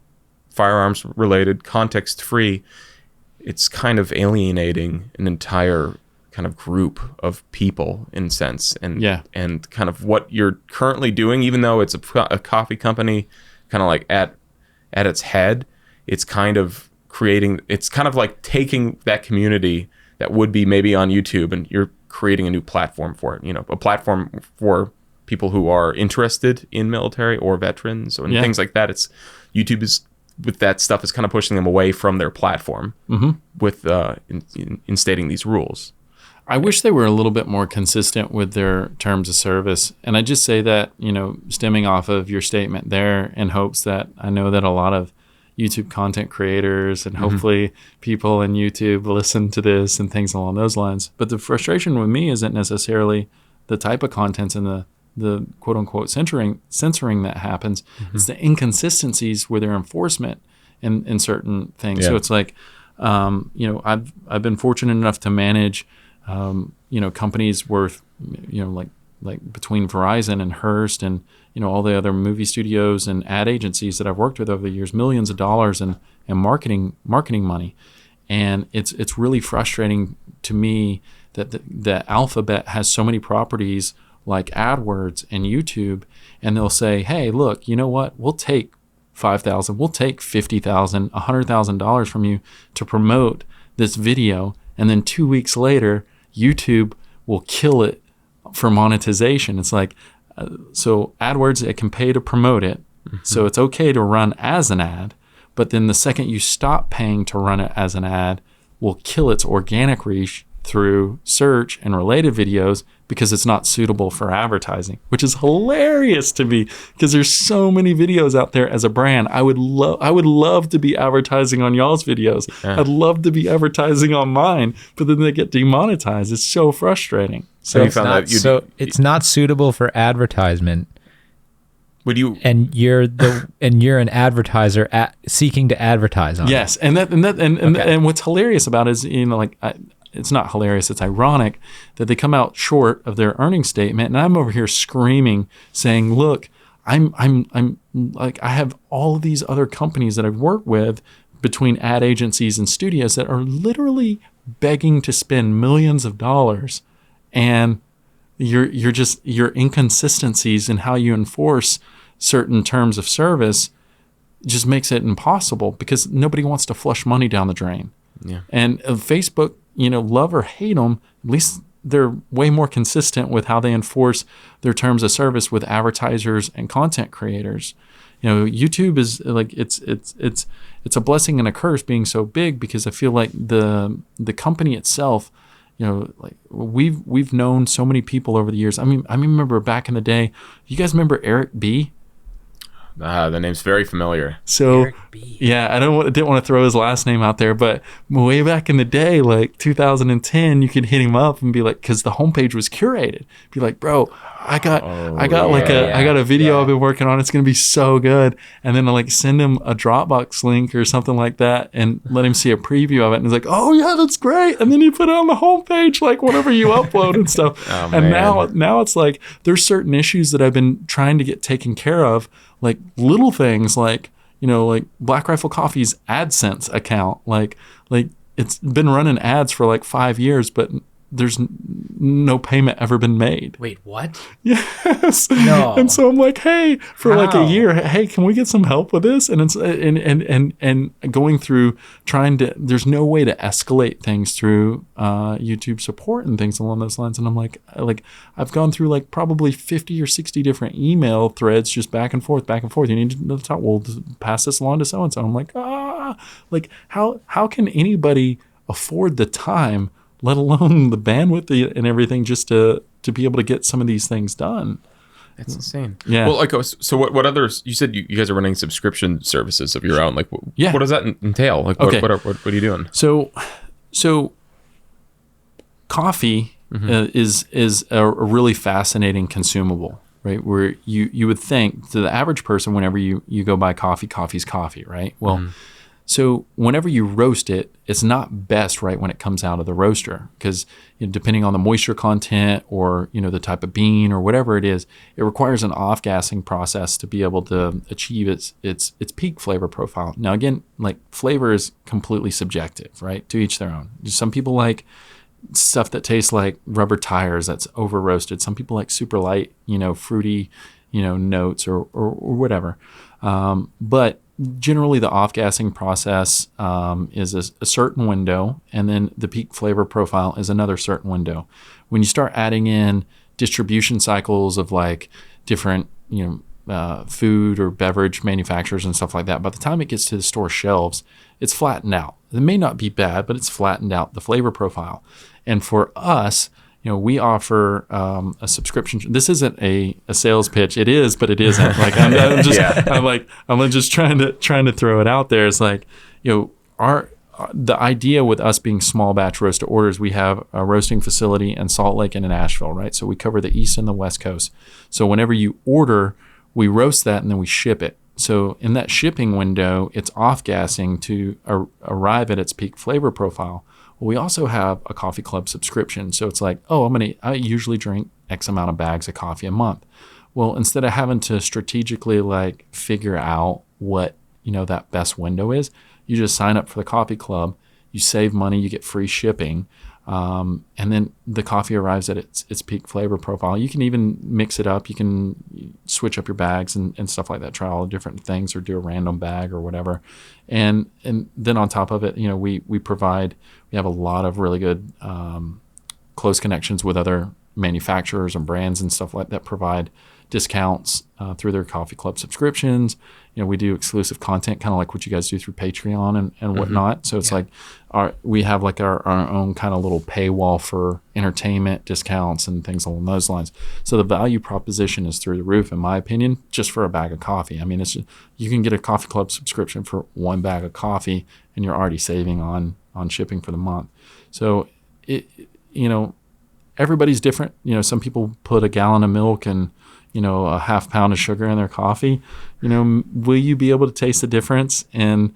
[SPEAKER 2] firearms related, context free, it's kind of alienating an entire kind of group of people in a sense, and kind of what you're currently doing, even though it's a coffee company kind of like at its head, it's kind of like taking that community that would be maybe on YouTube, and you're creating a new platform for it, a platform for people who are interested in military or veterans or things like that. It's YouTube is with that stuff is kind of pushing them away from their platform with instating these rules.
[SPEAKER 3] I wish they were a little bit more consistent with their terms of service. And I just say that, stemming off of your statement there, in hopes that I know that a lot of YouTube content creators and hopefully people in YouTube listen to this and things along those lines. But the frustration with me isn't necessarily the type of contents and the quote unquote censoring that happens. It's the inconsistencies with their enforcement in certain things.
[SPEAKER 2] Yeah.
[SPEAKER 3] So it's like, I've been fortunate enough to manage companies worth, like between Verizon and Hearst and, all the other movie studios and ad agencies that I've worked with over the years, millions of dollars in marketing money. And it's really frustrating to me that the Alphabet has so many properties like AdWords and YouTube, and they'll say, hey, look, you know what? We'll take $5,000, we'll take $50,000, $100,000 from you to promote this video. And then 2 weeks later, YouTube will kill it for monetization. It's like, so AdWords, it can pay to promote it. So it's okay to run as an ad. But then the second you stop paying to run it as an ad, will kill its organic reach through search and related videos because it's not suitable for advertising, which is hilarious to me because there's so many videos out there as a brand. I would love to be advertising on y'all's videos. Yeah. I'd love to be advertising on mine, but then they get demonetized. It's so frustrating.
[SPEAKER 1] So it's not suitable for advertisement.
[SPEAKER 3] Would you?
[SPEAKER 1] And you're an advertiser seeking to advertise on.
[SPEAKER 3] Yes,
[SPEAKER 1] it.
[SPEAKER 3] And what's hilarious about it is, it's not hilarious. It's ironic that they come out short of their earnings statement, and I'm over here screaming, saying, "Look, I'm like I have all of these other companies that I've worked with between ad agencies and studios that are literally begging to spend millions of dollars, and your inconsistencies in how you enforce certain terms of service just makes it impossible because nobody wants to flush money down the drain."
[SPEAKER 2] Yeah.
[SPEAKER 3] And Facebook, love or hate them, at least they're way more consistent with how they enforce their terms of service with advertisers and content creators. YouTube is like it's a blessing and a curse being so big because I feel like the company itself, like we've known so many people over the years. I mean, I remember back in the day. You guys remember Eric B?
[SPEAKER 2] The name's very familiar.
[SPEAKER 3] So, yeah, I didn't want to throw his last name out there, but way back in the day, like 2010, you could hit him up and be like, because the homepage was curated. Be like, bro, I got a video I've been working on. It's gonna be so good. And then I like send him a Dropbox link or something like that, and let him see a preview of it. And he's like, oh yeah, that's great. And then you put it on the homepage, like whatever you upload and stuff. And now it's like there's certain issues that I've been trying to get taken care of. Like little things like, like Black Rifle Coffee's AdSense account. Like it's been running ads for like 5 years, but there's no payment ever been made.
[SPEAKER 1] Wait, what?
[SPEAKER 3] Yes.
[SPEAKER 1] No.
[SPEAKER 3] And so I'm like, hey, for like a
[SPEAKER 1] How?
[SPEAKER 3] year, hey, can we get some help with this? And it's and going through trying to, there's no way to escalate things through YouTube support and things along those lines. And I'm like I've gone through like probably 50 or 60 different email threads, just back and forth. You need to talk. We'll pass this along to so and so. I'm like, like how can anybody afford the time, let alone the bandwidth and everything, just to be able to get some of these things done?
[SPEAKER 2] It's insane.
[SPEAKER 3] Yeah.
[SPEAKER 2] Well, like, so what others? You said you guys are running subscription services of your own. Like,
[SPEAKER 3] Yeah.
[SPEAKER 2] what does that entail? Like,
[SPEAKER 3] Okay.
[SPEAKER 2] what are you doing?
[SPEAKER 3] So coffee is a really fascinating consumable, right? Where you would think to the average person, whenever you go buy coffee's coffee, right? Well, so whenever you roast it, it's not best right when it comes out of the roaster, because depending on the moisture content or the type of bean or whatever it is, it requires an off-gassing process to be able to achieve its peak flavor profile. Now again, like, flavor is completely subjective, right? To each their own. Some people like stuff that tastes like rubber tires that's over roasted. Some people like super light, fruity, notes or whatever. But generally the off-gassing process is a certain window, and then the peak flavor profile is another certain window. When you start adding in distribution cycles of like different, food or beverage manufacturers and stuff like that, by the time it gets to the store shelves, it's flattened out. It may not be bad, but it's flattened out the flavor profile. And for us, we offer a subscription. This isn't a sales pitch. It is, but it isn't. Like, I'm just trying to throw it out there. It's like, the idea with us being small batch roast to orders, we have a roasting facility in Salt Lake and in Asheville, right? So we cover the East and the West Coast. So whenever you order, we roast that and then we ship it. So in that shipping window, it's off-gassing to arrive at its peak flavor profile. Well, we also have a coffee club subscription. So it's like, I usually drink X amount of bags of coffee a month. Well, instead of having to strategically like figure out what, that best window is, you just sign up for the coffee club, you save money, you get free shipping. And then the coffee arrives at its peak flavor profile. You can even mix it up. You can switch up your bags and stuff like that, try all the different things or do a random bag or whatever. And then on top of it, we have a lot of really good close connections with other manufacturers and brands and stuff like that provide discounts through their coffee club subscriptions. We do exclusive content, kind of like what you guys do through Patreon and whatnot. So it's like we have like our own kind of little paywall for entertainment discounts and things along those lines. So the value proposition is through the roof, in my opinion, just for a bag of coffee. I mean, you can get a coffee club subscription for one bag of coffee and you're already saving on shipping for the month. So everybody's different. Some people put a gallon of milk and a half pound of sugar in their coffee. Will you be able to taste the difference in,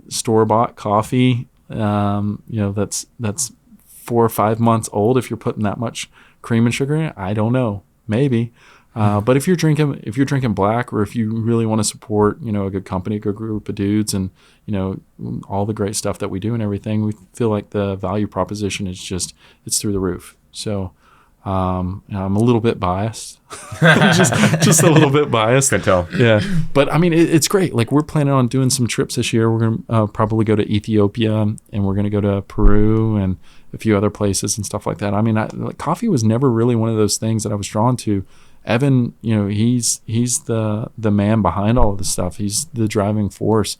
[SPEAKER 3] store-bought coffee, that's 4 or 5 months old if you're putting that much cream and sugar in it? I don't know. Maybe. But if you're drinking black, or if you really want to support, a good company, a good group of dudes, and, all the great stuff that we do and everything, we feel like the value proposition is it's through the roof. So, I'm a little bit biased, just a little bit biased.
[SPEAKER 2] Can tell.
[SPEAKER 3] Yeah, but I mean, it's great. Like, we're planning on doing some trips this year. We're gonna probably go to Ethiopia, and we're gonna go to Peru and a few other places and stuff like that. I mean, coffee was never really one of those things that I was drawn to. Evan, he's the man behind all of this stuff. He's the driving force,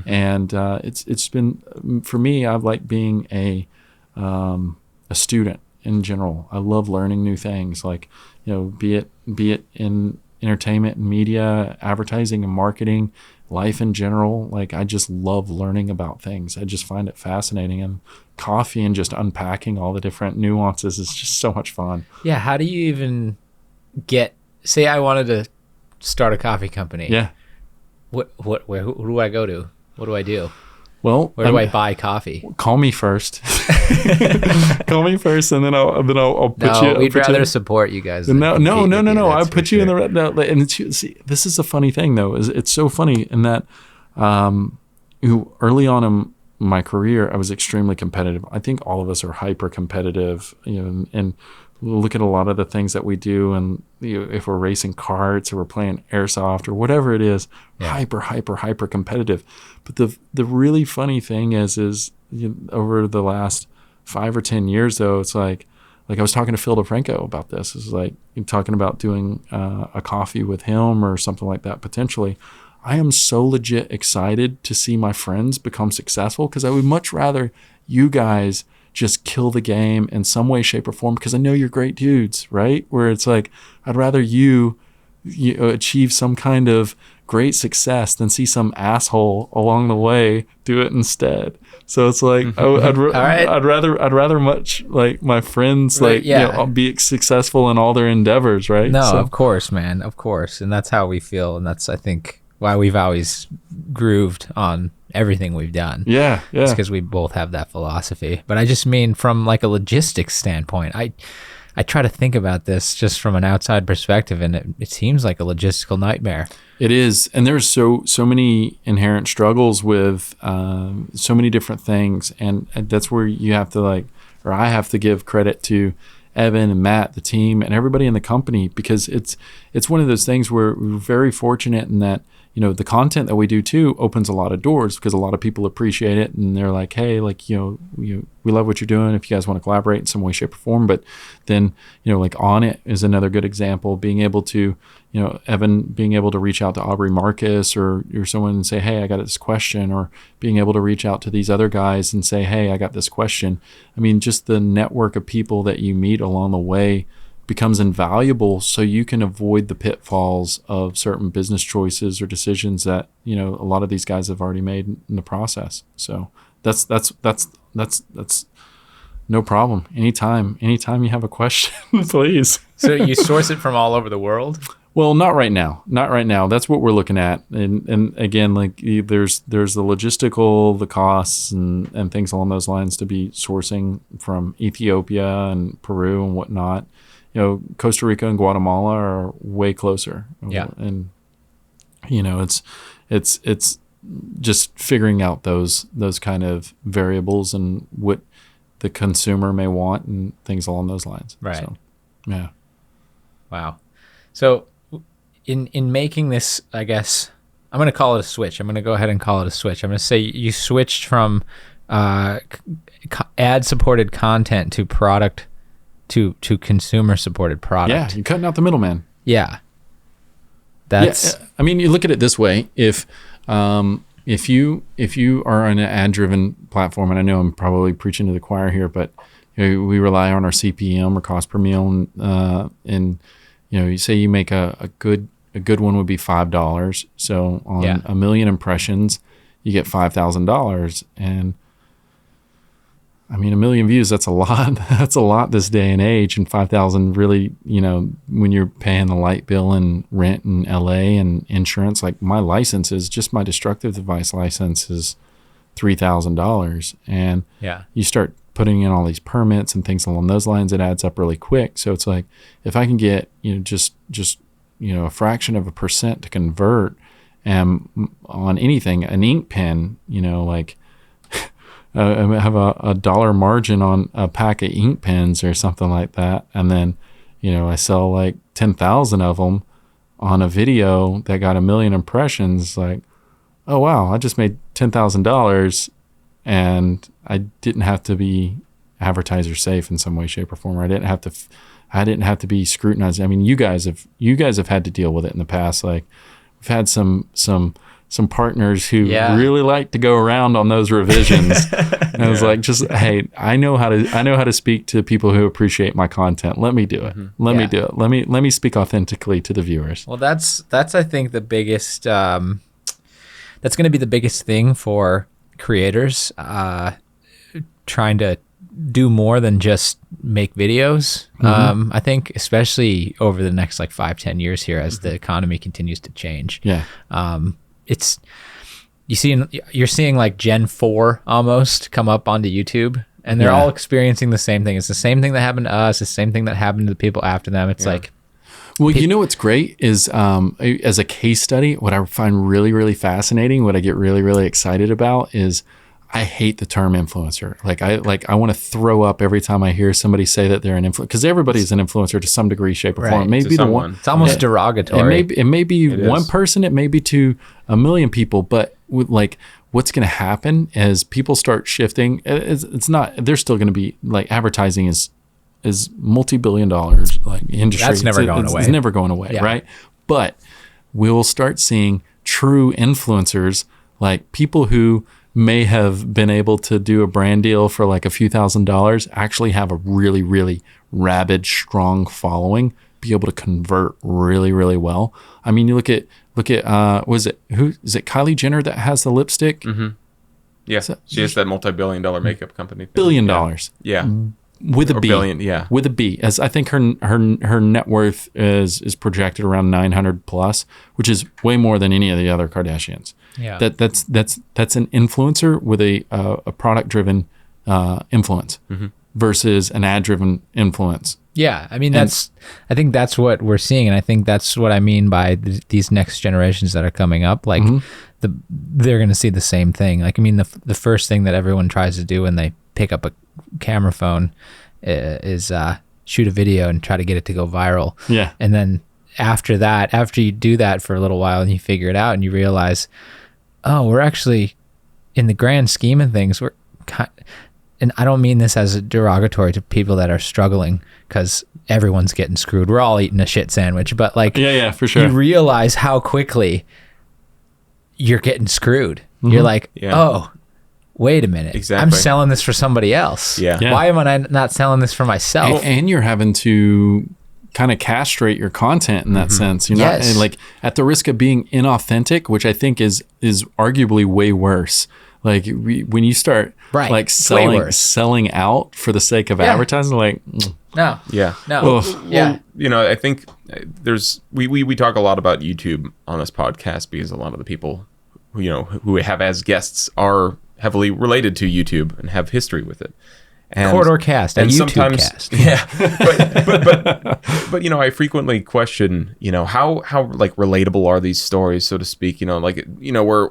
[SPEAKER 3] and it's been, for me, I've liked being a student. In general, I love learning new things, like, be it in entertainment and media, advertising and marketing, life in general. Like, I just love learning about things. I just find it fascinating, and coffee and just unpacking all the different nuances is just so much fun.
[SPEAKER 1] Yeah. How do you even say I wanted to start a coffee company?
[SPEAKER 3] Yeah.
[SPEAKER 1] Who do I go to? What do I do?
[SPEAKER 3] Well,
[SPEAKER 1] where do I buy coffee?
[SPEAKER 3] Call me first. Call me first, and then I'll put you.
[SPEAKER 1] We'd rather support you guys.
[SPEAKER 3] No. I'll put you in the right. No, and see, this is a funny thing though. Is it's so funny in that early on in my career, I was extremely competitive. I think all of us are hyper competitive, and look at a lot of the things that we do. And if we're racing karts or we're playing airsoft or whatever it is, hyper competitive. But the really funny thing is over the last 5 or 10 years, though, it's like I was talking to Phil DeFranco about this. It's like talking about doing a coffee with him or something like that potentially. I am so legit excited to see my friends become successful, because I would much rather you guys just kill the game in some way, shape, or form, because I know you're great dudes, right? Where it's like, I'd rather you achieve some kind of great success than see some asshole along the way do it instead. So it's like, I'd rather much like my friends be successful in all their endeavors, right?
[SPEAKER 1] No,
[SPEAKER 3] so.
[SPEAKER 1] Of course, man, of course, and that's how we feel, and that's, I think, why we've always grooved on everything we've done.
[SPEAKER 3] Yeah.
[SPEAKER 1] It's because we both have that philosophy. But I just mean from like a logistics standpoint, I try to think about this just from an outside perspective, and it seems like a logistical nightmare.
[SPEAKER 3] It is, and there's so many inherent struggles with so many different things, and that's where you have to I have to give credit to Evan and Matt, the team, and everybody in the company, because it's one of those things where we're very fortunate in that, the content that we do too opens a lot of doors, because a lot of people appreciate it, and they're like, hey, we love what you're doing, if you guys want to collaborate in some way, shape, or form. But then, On It is another good example, being able to, Evan being able to reach out to Aubrey Marcus or someone and say, hey, I got this question, or being able to reach out to these other guys and say, hey, I got this question. I mean, just the network of people that you meet along the way becomes invaluable, so you can avoid the pitfalls of certain business choices or decisions that a lot of these guys have already made in the process. So that's no problem. Anytime you have a question, please.
[SPEAKER 1] So you source it from all over the world?
[SPEAKER 3] Well, not right now. That's what we're looking at. And again, there's the logistical, the costs and things along those lines to be sourcing from Ethiopia and Peru and whatnot. Costa Rica and Guatemala are way closer.
[SPEAKER 1] Yeah.
[SPEAKER 3] And it's just figuring out those kind of variables and what the consumer may want and things along those lines.
[SPEAKER 1] Right.
[SPEAKER 3] So, yeah.
[SPEAKER 1] Wow. So in making this, I guess I'm going to call it a switch. I'm going to go ahead and call it a switch. I'm going to say you switched from ad-supported content to product to consumer-supported product.
[SPEAKER 3] Yeah, you're cutting out the middleman.
[SPEAKER 1] Yeah. That's.
[SPEAKER 3] Yeah, I mean, you look at it this way: if you are on an ad-driven platform, and I know I'm probably preaching to the choir here, but we rely on our CPM or cost per meal, and you say you make a good one would be $5. So on 1 million impressions, you get $5,000, and I mean, 1 million views, that's a lot. That's a lot this day and age. And 5,000 really, when you're paying the light bill and rent in LA and insurance, like my license is just my destructive device license is $3,000. And you start putting in all these permits and things along those lines, it adds up really quick. So it's like, if I can get, just a fraction of a percent to convert on anything, an ink pen, I have a dollar margin on a pack of ink pens or something like that. And then, I sell like 10,000 of them on a video that got 1 million impressions. Like, oh, wow, I just made $10,000 and I didn't have to be advertiser safe in some way, shape, or form. I didn't have to be scrutinized. I mean, you guys have had to deal with it in the past. Like, we've had some partners who really like to go around on those revisions. And I was like, hey, I know how to speak to people who appreciate my content. Let me do it. Let me do it. Let me speak authentically to the viewers.
[SPEAKER 1] Well, that's I think the biggest. That's going to be the biggest thing for creators, trying to do more than just make videos. I think especially over the next 5-10 years here, as the economy continues to change.
[SPEAKER 3] Yeah.
[SPEAKER 1] You're seeing like Gen 4 almost come up onto YouTube, and they're all experiencing the same thing. It's the same thing that happened to us, the same thing that happened to the people after them. It's
[SPEAKER 3] well, what's great is as a case study, what I find really, really fascinating, what I get really, really excited about is I hate the term influencer. I want to throw up every time I hear somebody say that they're an influencer, because everybody's an influencer to some degree, shape, or form. It may
[SPEAKER 2] To
[SPEAKER 3] be the
[SPEAKER 2] someone.
[SPEAKER 3] one.
[SPEAKER 1] It's almost derogatory.
[SPEAKER 3] It may be one
[SPEAKER 2] is.
[SPEAKER 3] person. It may be to a million people. But with what's going to happen as people start shifting? It's not. They're still going to be like advertising is multi-billion dollars like industry.
[SPEAKER 1] That's never going away.
[SPEAKER 3] It's never going away,
[SPEAKER 1] Yeah.
[SPEAKER 3] right? But we will start seeing true influencers, like people who may have been able to do a brand deal for like a few $1,000s, actually have a really, really rabid, strong following, be able to convert really, really well. I mean, you look at was it Kylie Jenner that has the lipstick?
[SPEAKER 2] Mm-hmm. Yeah, she has that multi-billion-dollar makeup company. Thing.
[SPEAKER 3] $1 billion.
[SPEAKER 2] Yeah.
[SPEAKER 3] With a
[SPEAKER 2] Or
[SPEAKER 3] B.
[SPEAKER 2] billion, yeah.
[SPEAKER 3] With a B. As I think her net worth is projected around 900 plus, which is way more than any of the other Kardashians.
[SPEAKER 1] Yeah.
[SPEAKER 3] That's an influencer with a product driven influence versus an ad driven influence.
[SPEAKER 1] Yeah, I mean I think that's what we're seeing, and I think that's what I mean by these next generations that are coming up. Like they're going to see the same thing. Like, I mean, the first thing that everyone tries to do when they pick up a camera phone is shoot a video and try to get it to go viral.
[SPEAKER 3] Yeah,
[SPEAKER 1] and then after you do that for a little while and you figure it out and you realize, oh, we're actually, in the grand scheme of things, and I don't mean this as a derogatory to people that are struggling, because everyone's getting screwed. We're all eating a shit sandwich, but like,
[SPEAKER 3] yeah, for sure.
[SPEAKER 1] You realize how quickly you're getting screwed. You're like, oh, wait a minute.
[SPEAKER 2] Exactly.
[SPEAKER 1] I'm selling this for somebody else.
[SPEAKER 2] Yeah.
[SPEAKER 1] Why am I not selling this for myself?
[SPEAKER 3] And you're having to kind of castrate your content in that sense. You're not, and like, at the risk of being inauthentic, which I think is arguably way worse. Like when you start like selling out for the sake of advertising, like
[SPEAKER 1] No.
[SPEAKER 2] Yeah.
[SPEAKER 1] No.
[SPEAKER 2] Well, you know, I think we talk a lot about YouTube on this podcast because a lot of the people who have as guests are heavily related to YouTube and have history with it. And,
[SPEAKER 1] Corridor Cast, a YouTube cast.
[SPEAKER 2] Yeah. But I frequently question, how like relatable are these stories, so to speak, we're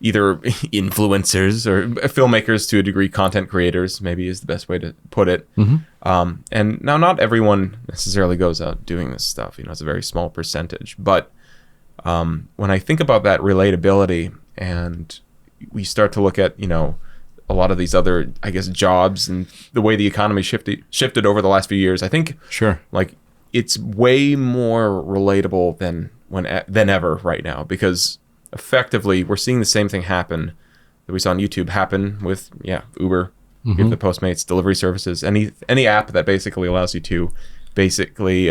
[SPEAKER 2] either influencers or filmmakers to a degree, content creators maybe is the best way to put it. And now not everyone necessarily goes out doing this stuff. It's a very small percentage. But when I think about that relatability and we start to look at, a lot of these other, I guess, jobs and the way the economy shifted over the last few years, I think like it's way more relatable than ever right now, because effectively we're seeing the same thing happen that we saw on YouTube happen with Uber, with the Postmates delivery services, any app that basically allows you to basically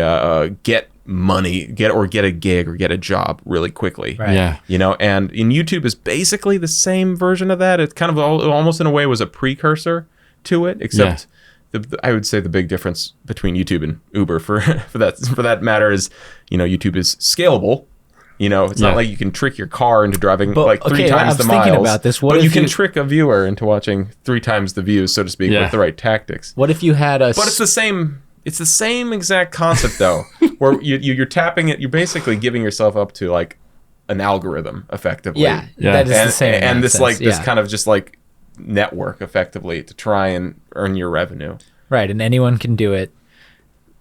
[SPEAKER 2] get money, get a gig or get a job really quickly.
[SPEAKER 1] Right.
[SPEAKER 3] Yeah.
[SPEAKER 2] And in YouTube is basically the same version of that. It kind of almost in a way was a precursor to it, except I would say the big difference between YouTube and Uber for that matter is, YouTube is scalable. It's not like you can trick your car into driving three times the miles.
[SPEAKER 1] Thinking about this.
[SPEAKER 2] But you can trick a viewer into watching 3 times the views, so to speak, with the right tactics.
[SPEAKER 1] What if you had
[SPEAKER 2] But it's the same. It's the same exact concept, though, where you're tapping it. You're basically giving yourself up to like an algorithm, effectively.
[SPEAKER 1] Yeah. That is the same.
[SPEAKER 2] And this this kind of just like network, effectively, to try and earn your revenue.
[SPEAKER 1] Right, and anyone can do it.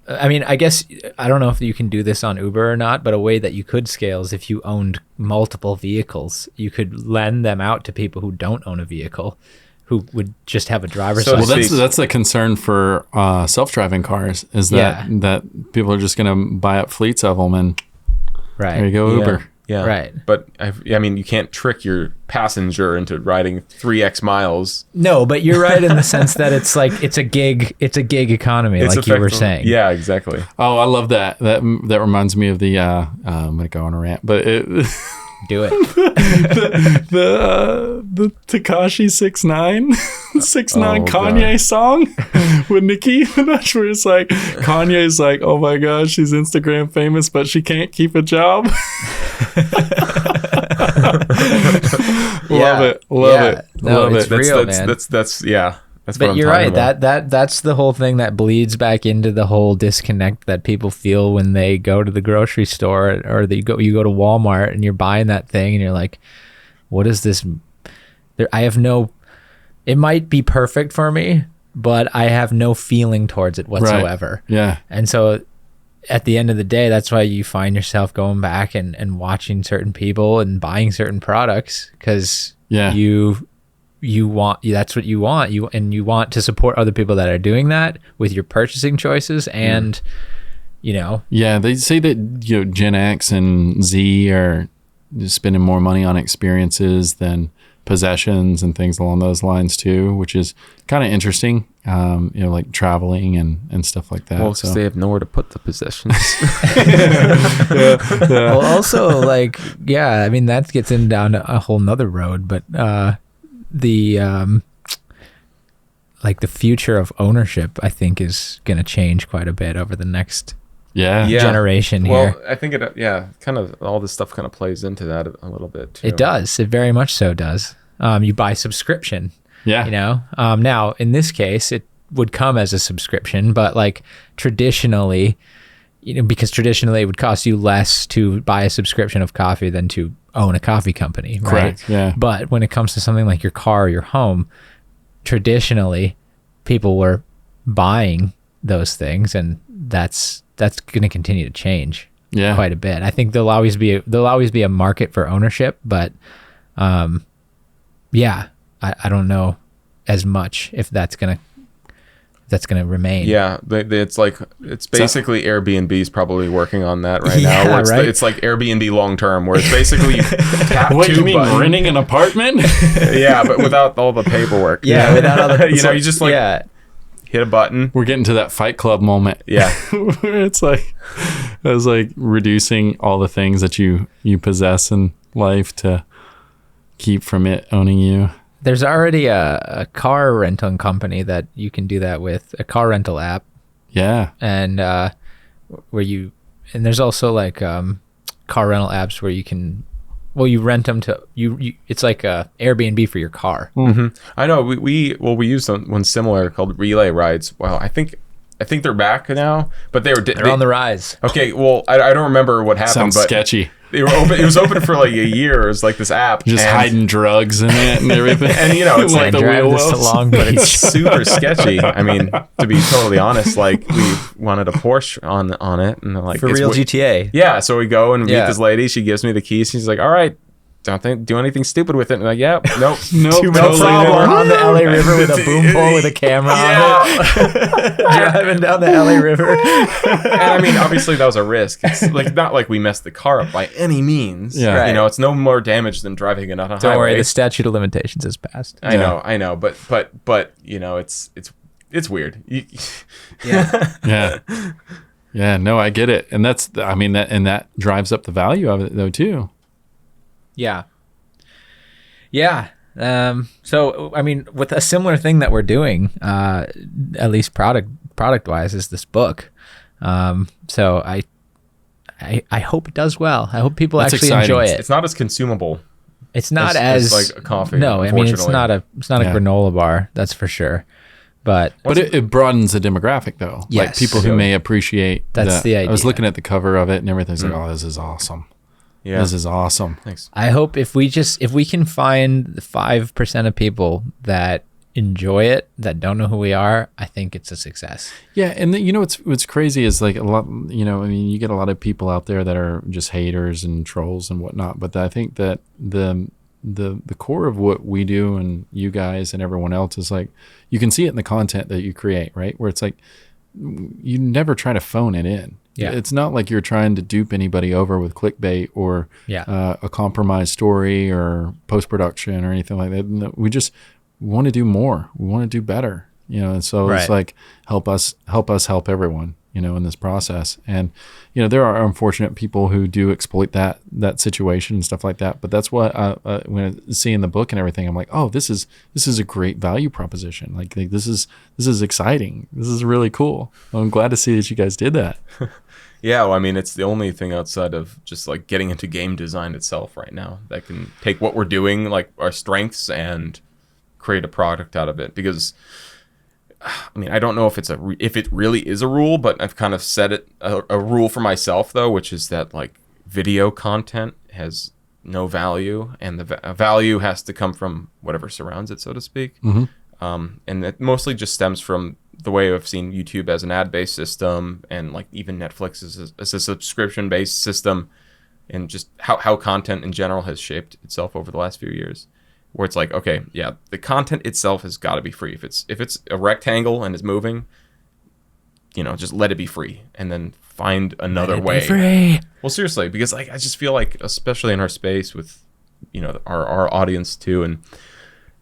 [SPEAKER 1] I mean, I guess, I don't know if you can do this on Uber or not, but a way that you could scale is if you owned multiple vehicles. You could lend them out to people who don't own a vehicle, who would just have a driver's license.
[SPEAKER 3] Well, that's the concern for self-driving cars, is that people are just going to buy up fleets of them, and there you go, Uber.
[SPEAKER 2] Yeah.
[SPEAKER 1] Right.
[SPEAKER 2] But I mean, you can't trick your passenger into riding 3x miles.
[SPEAKER 1] No, but you're right in the sense that it's like it's a gig economy, like you were saying.
[SPEAKER 2] Yeah, exactly.
[SPEAKER 3] Oh, I love that. That reminds me of the I'm gonna go on a rant, but
[SPEAKER 1] do it.
[SPEAKER 3] the Tekashi 6ix9ine Kanye song with Nicki Minaj, where it's like Kanye's like, oh my gosh, she's Instagram famous, but she can't keep a job. Love it.
[SPEAKER 1] No, it's real, man.
[SPEAKER 2] That's That's
[SPEAKER 1] but
[SPEAKER 2] what I'm
[SPEAKER 1] you're
[SPEAKER 2] talking
[SPEAKER 1] right.
[SPEAKER 2] about.
[SPEAKER 1] That's the whole thing that bleeds back into the whole disconnect that people feel when they go to the grocery store or you go to Walmart and you're buying that thing and you're like, what is this? I have no it might be perfect for me, but I have no feeling towards it whatsoever.
[SPEAKER 3] Right. Yeah.
[SPEAKER 1] And so at the end of the day, that's why you find yourself going back and watching certain people and buying certain products, because you want, that's what you want. You want to support other people that are doing that with your purchasing choices. And
[SPEAKER 3] yeah, they say that Gen X and Z are spending more money on experiences than possessions and things along those lines too, which is kind of interesting. Like traveling and stuff like that.
[SPEAKER 2] Well, because they have nowhere to put the possessions.
[SPEAKER 1] Well, also, like, I mean, that gets in down a whole nother road, but the future of ownership, I think, is going to change quite a bit over the next generation here.
[SPEAKER 2] Well, I think kind of all this stuff kind of plays into that a little bit too.
[SPEAKER 1] It does. It very much so does. You buy subscription.
[SPEAKER 3] Yeah.
[SPEAKER 1] Now in this case, it would come as a subscription, but like traditionally, because traditionally it would cost you less to buy a subscription of coffee than to own a coffee company, right?
[SPEAKER 3] Correct. Yeah.
[SPEAKER 1] But when it comes to something like your car or your home, traditionally people were buying those things, and that's going to continue to change quite a bit. I think there'll always be a market for ownership, but I don't know as much if that's gonna remain.
[SPEAKER 2] Yeah, it's basically Airbnb's probably working on that right now. Where it's like Airbnb long term, where it's basically you tap
[SPEAKER 3] what
[SPEAKER 2] two
[SPEAKER 3] you mean
[SPEAKER 2] buttons.
[SPEAKER 3] renting an apartment?
[SPEAKER 2] Yeah, but without all the paperwork.
[SPEAKER 1] Yeah, without all the
[SPEAKER 2] you just hit a button.
[SPEAKER 3] We're getting to that Fight Club moment.
[SPEAKER 2] Yeah,
[SPEAKER 3] where it's like reducing all the things that you possess in life to keep from it owning you.
[SPEAKER 1] There's already a car rental company that you can do that with, a car rental app.
[SPEAKER 3] Yeah.
[SPEAKER 1] And there's also like car rental apps where you can, you rent them to you. It's like a Airbnb for your car.
[SPEAKER 2] Mm-hmm. I know we used one similar called Relay Rides. Well, I think they're back now, but they're
[SPEAKER 1] on the rise.
[SPEAKER 2] Okay, well, I don't remember what happened.
[SPEAKER 3] Sounds sketchy.
[SPEAKER 2] They were open. It was open for like a year. It was like this app,
[SPEAKER 3] just hiding drugs in it and everything.
[SPEAKER 2] And it's
[SPEAKER 1] like the wheel wells along, but
[SPEAKER 2] it's super sketchy. I mean, to be totally honest, like we wanted a Porsche on it, and like
[SPEAKER 1] for real GTA.
[SPEAKER 2] Yeah, so we go and meet this lady. She gives me the keys. She's like, "All right, don't do anything stupid with it." And I'm like, "Yeah, nope,
[SPEAKER 3] no
[SPEAKER 1] problem." We're on the LA River with a boom pole with a camera on it, driving down the LA River.
[SPEAKER 2] And I mean, obviously that was a risk. It's like not like we messed the car up by any means.
[SPEAKER 3] Yeah,
[SPEAKER 1] right.
[SPEAKER 2] It's no more damage than driving it on a highway.
[SPEAKER 1] Don't worry, the statute of limitations has passed.
[SPEAKER 2] I know, but it's weird.
[SPEAKER 3] Yeah. No, I get it, and that drives up the value of it though too.
[SPEAKER 1] Yeah. So, I mean, with a similar thing that we're doing, at least product wise, is this book. So I hope it does well. I hope people actually enjoy it.
[SPEAKER 2] It's not as consumable.
[SPEAKER 1] It's not as
[SPEAKER 2] like a coffee.
[SPEAKER 1] No, I mean, it's not a granola bar. That's for sure. But
[SPEAKER 3] it broadens the demographic though.
[SPEAKER 1] Yes.
[SPEAKER 3] Like people who may appreciate
[SPEAKER 1] that's the idea.
[SPEAKER 3] I was looking at the cover of it and everything's like, oh, this is awesome.
[SPEAKER 2] Yeah.
[SPEAKER 3] This is awesome.
[SPEAKER 2] Thanks.
[SPEAKER 1] I hope if we can find the 5% of people that enjoy it, that don't know who we are, I think it's a success.
[SPEAKER 3] Yeah, and what's crazy is like a lot. You get a lot of people out there that are just haters and trolls and whatnot. But I think that the core of what we do and you guys and everyone else is like you can see it in the content that you create, right? Where it's like you never try to phone it in.
[SPEAKER 1] Yeah.
[SPEAKER 3] It's not like you're trying to dupe anybody over with clickbait or a compromised story or post-production or anything like that. No, we just want to do more. We want to do better, and so it's like help us help everyone, in this process. And, there are unfortunate people who do exploit that situation and stuff like that. But that's what when I see in the book and everything, I'm like, oh, this is a great value proposition. Like this is exciting. This is really cool. I'm glad to see that you guys did that.
[SPEAKER 2] Yeah, well, I mean, it's the only thing outside of just like getting into game design itself right now that can take what we're doing, like our strengths, and create a product out of it. Because, I mean, I don't know if if it really is a rule, but I've kind of set it a rule for myself though, which is that like video content has no value, and the value has to come from whatever surrounds it, so to speak. And it mostly just stems from the way I've seen YouTube as an ad-based system, and like even Netflix as a subscription-based system, and just how content in general has shaped itself over the last few years, where it's like, okay, yeah, the content itself has got to be free. If it's a rectangle and it's moving, just let it be free, and then find another way.
[SPEAKER 1] Free.
[SPEAKER 2] Well, seriously, because like I just feel like, especially in our space with our audience too, and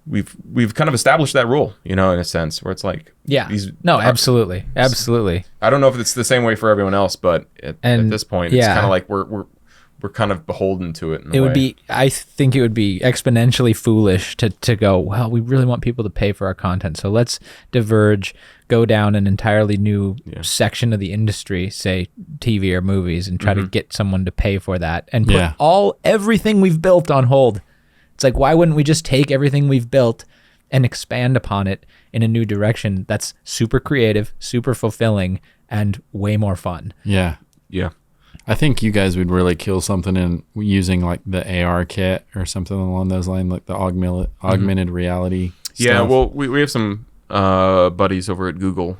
[SPEAKER 2] we've kind of established that rule, in a sense, where it's like,
[SPEAKER 1] absolutely.
[SPEAKER 2] I don't know if it's the same way for everyone else, but at this point, it's kind of like we're kind of beholden to it.
[SPEAKER 1] I think it would be exponentially foolish to go, well, we really want people to pay for our content, so let's diverge, go down an entirely new section of the industry, say TV or movies, and try to get someone to pay for that and put everything we've built on hold. It's like, why wouldn't we just take everything we've built and expand upon it in a new direction that's super creative, super fulfilling, and way more fun?
[SPEAKER 3] Yeah. I think you guys would really kill something in using like the AR kit or something along those lines, like the augmented reality stuff.
[SPEAKER 2] Yeah, well, we have some buddies over at Google.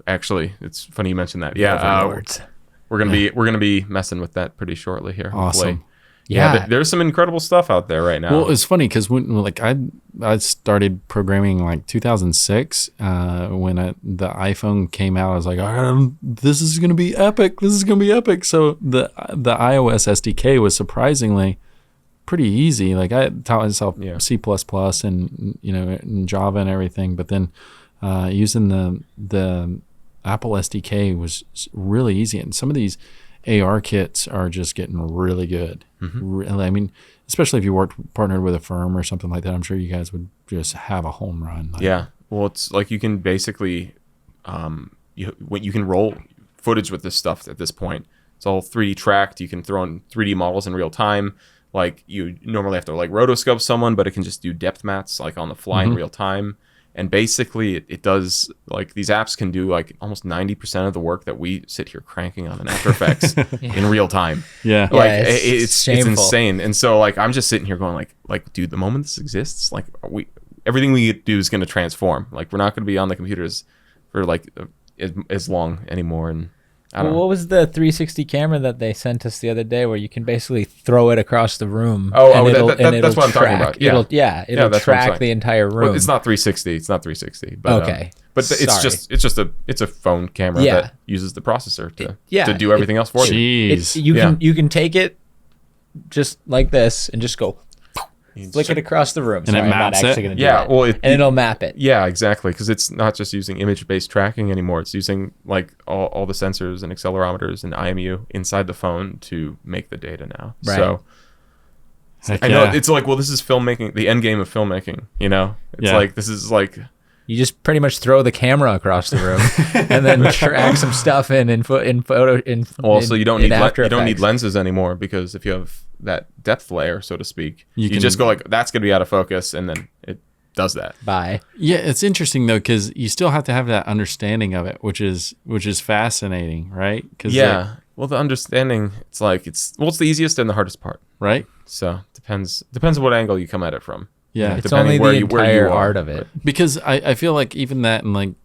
[SPEAKER 2] Actually, it's funny you mentioned that. Yeah, we're gonna be messing with that pretty shortly here.
[SPEAKER 3] Awesome.
[SPEAKER 2] Hopefully. Yeah, there's some incredible stuff out there right now.
[SPEAKER 3] Well, it's funny because when I started programming like 2006 when the iPhone came out, I was like, this is gonna be epic. This is gonna be epic. So the iOS SDK was surprisingly pretty easy. Like I taught myself C++ and and Java and everything, but then using the Apple SDK was really easy. And some of these AR kits are just getting really good. I mean, especially if you partnered with a firm or something like that, I'm sure you guys would just have a home run.
[SPEAKER 2] Well, it's like you can basically you can roll footage with this stuff at this point. It's all 3D tracked. You can throw in 3D models in real time. Like you normally have to like rotoscope someone, but it can just do depth mats like on the fly in real time. And basically, it does, like, these apps can do, like, almost 90% of the work that we sit here cranking on in After Effects in real time.
[SPEAKER 3] Yeah.
[SPEAKER 2] Like, it's insane. And so, like, I'm just sitting here going, like, dude, the moment this exists, like, everything we do is going to transform. Like, we're not going to be on the computers for, like, as long anymore. And I don't know.
[SPEAKER 1] What was the 360 camera that they sent us the other day where you can basically throw it across the room?
[SPEAKER 2] That's what I'm talking about. Yeah.
[SPEAKER 1] It'll track the entire room.
[SPEAKER 2] Well, it's not 360. It's not 360. But,
[SPEAKER 1] okay.
[SPEAKER 2] But it's a phone camera that uses the processor to do everything else for you.
[SPEAKER 1] You can take it just like this and just go flick it across the room.
[SPEAKER 3] And it maps it.
[SPEAKER 1] And it'll map it.
[SPEAKER 2] Yeah, exactly. Because it's not just using image-based tracking anymore. It's using like all the sensors and accelerometers and IMU inside the phone to make the data now.
[SPEAKER 1] Right.
[SPEAKER 2] So I know it's like, well, this is filmmaking, the end game of filmmaking. It's like this is like.
[SPEAKER 1] You just pretty much throw the camera across the room and then track some stuff in photo.
[SPEAKER 2] So you don't need lenses anymore, because if you have that depth layer, so to speak, you can just go like, that's going to be out of focus, and then it does that.
[SPEAKER 1] Bye.
[SPEAKER 3] Yeah, it's interesting though, because you still have to have that understanding of it, which is fascinating, right?
[SPEAKER 2] Well, the understanding, it's the easiest and the hardest part,
[SPEAKER 3] right?
[SPEAKER 2] So depends on what angle you come at it from.
[SPEAKER 3] Yeah,
[SPEAKER 1] it's only the entire art of it.
[SPEAKER 3] Because I feel like even that in like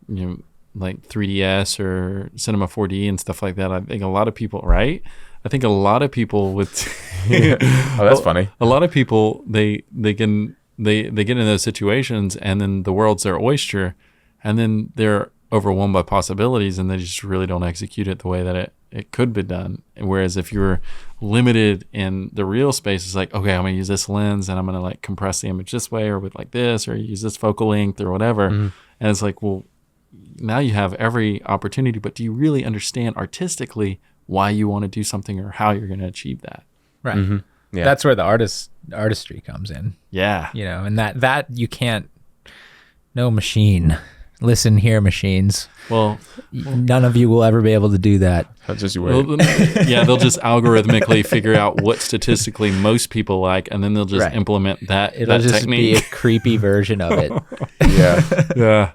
[SPEAKER 3] 3DS or Cinema 4D and stuff like that, I think a lot of people, right? I think a lot of people with
[SPEAKER 2] oh, that's funny.
[SPEAKER 3] A lot of people they get in those situations, and then the world's their oyster, and then they're overwhelmed by possibilities, and they just really don't execute it the way that it could be done. Whereas if you're limited in the real space, it's like, okay, I'm going to use this lens and I'm going to like compress the image this way or with like this, or use this focal length or whatever. And it's like, well, now you have every opportunity, but do you really understand artistically why you want to do something or how you're going to achieve that?
[SPEAKER 1] Right. Yeah. That's where the artistry comes in.
[SPEAKER 3] Yeah.
[SPEAKER 1] And that you can't, no machine. Listen here, machines.
[SPEAKER 3] Well,
[SPEAKER 1] none of you will ever be able to do that.
[SPEAKER 2] That's just you wait.
[SPEAKER 3] They'll just algorithmically figure out what statistically most people like, and then they'll just implement that.
[SPEAKER 1] It'll just
[SPEAKER 3] technique.
[SPEAKER 1] be a creepy version of it.
[SPEAKER 2] Yeah.